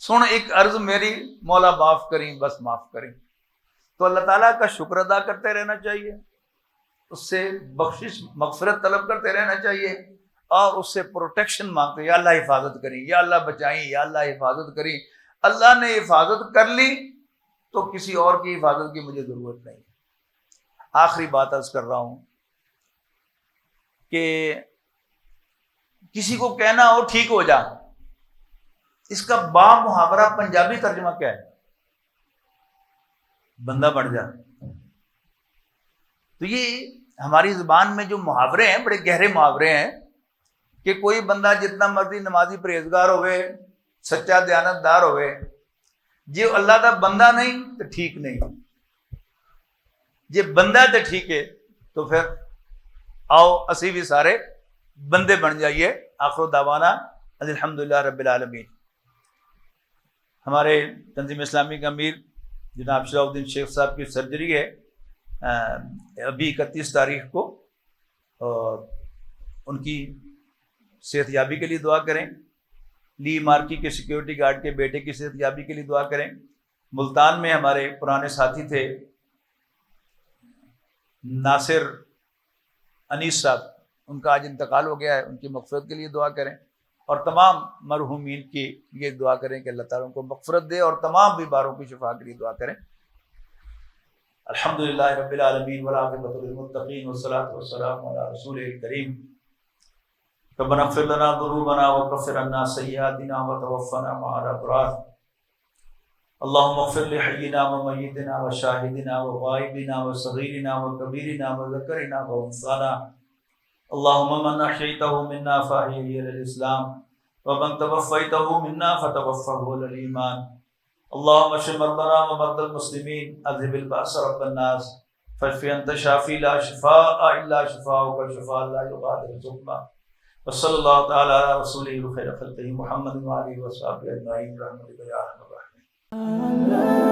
سن ایک عرض میری مولا معاف کریں بس معاف کریں۔ تو اللہ تعالیٰ کا شکر ادا کرتے رہنا چاہیے، اس سے بخشش مغفرت طلب کرتے رہنا چاہیے، اور اس سے پروٹیکشن مانگتے، یا اللہ حفاظت کریں، یا اللہ بچائیں، یا اللہ حفاظت کریں۔ اللہ نے حفاظت کر لی تو کسی اور کی حفاظت کی مجھے ضرورت نہیں۔ آخری بات عرض کر رہا ہوں کہ کسی کو کہنا ہو ٹھیک ہو جا، اس کا با محاورہ پنجابی ترجمہ کیا ہے؟ بندہ بن جا۔ تو یہ ہماری زبان میں جو محاورے ہیں بڑے گہرے محاورے ہیں کہ کوئی بندہ جتنا مرضی نمازی پرہیزگار ہوئے، سچا دیانتدار ہوئے، جی اللہ کا بندہ نہیں تو ٹھیک نہیں، جی بندہ تو ٹھیک ہے۔ تو پھر آؤ اسی بھی سارے بندے بن جائیے۔ آخر دعوانا الحمدللہ رب العالمین۔ ہمارے تنظیم اسلامی کا امیر جناب شراف الدین شیخ صاحب کی سرجری ہے ابھی 31 تاریخ کو، اور ان کی صحت یابی کے لیے دعا کریں۔ لی مارکی کے سیکیورٹی گارڈ کے بیٹے کی صحت یابی کے لیے دعا کریں۔ ملتان میں ہمارے پرانے ساتھی تھے ناصر انیس صاحب، ان کا آج انتقال ہو گیا ہے، ان کی مغفرت کے لیے دعا کریں، اور تمام مرحومین کی یہ دعا کریں کہ اللہ تعالیٰ ان کو مغفرت دے، اور تمام بیماروں کی شفا کے لیے دعا کریں۔ الحمدللہ رب العالمین والعاقبۃ للمتقین والصلاۃ والسلام علی رسول الکریم۔ ربنا اغفر لنا ذنوبنا وكفر عنا سيئاتنا وتوفنا مع الابرار۔ اللهم اغفر لحينا وميتنا وشاهدنا وغائبنا وصغيرنا وكبيرنا وذكرنا وانثانا، اللهم من احييته منا فاحيه على الاسلام ومن توفيته منا فتوفه على الايمان، اللهم اشف مرضانا ومرضى المسلمين، اذهب البأس رب الناس، فاشف انت شافي لا شفاء الا شفاؤك شفاء لا يغادر سقما، وصلی اللہ تعالی علی رسولہ خیر خلقہ محمد وعلیہ وصحبہ اجمعین برحمتک یا ارحم الراحمین۔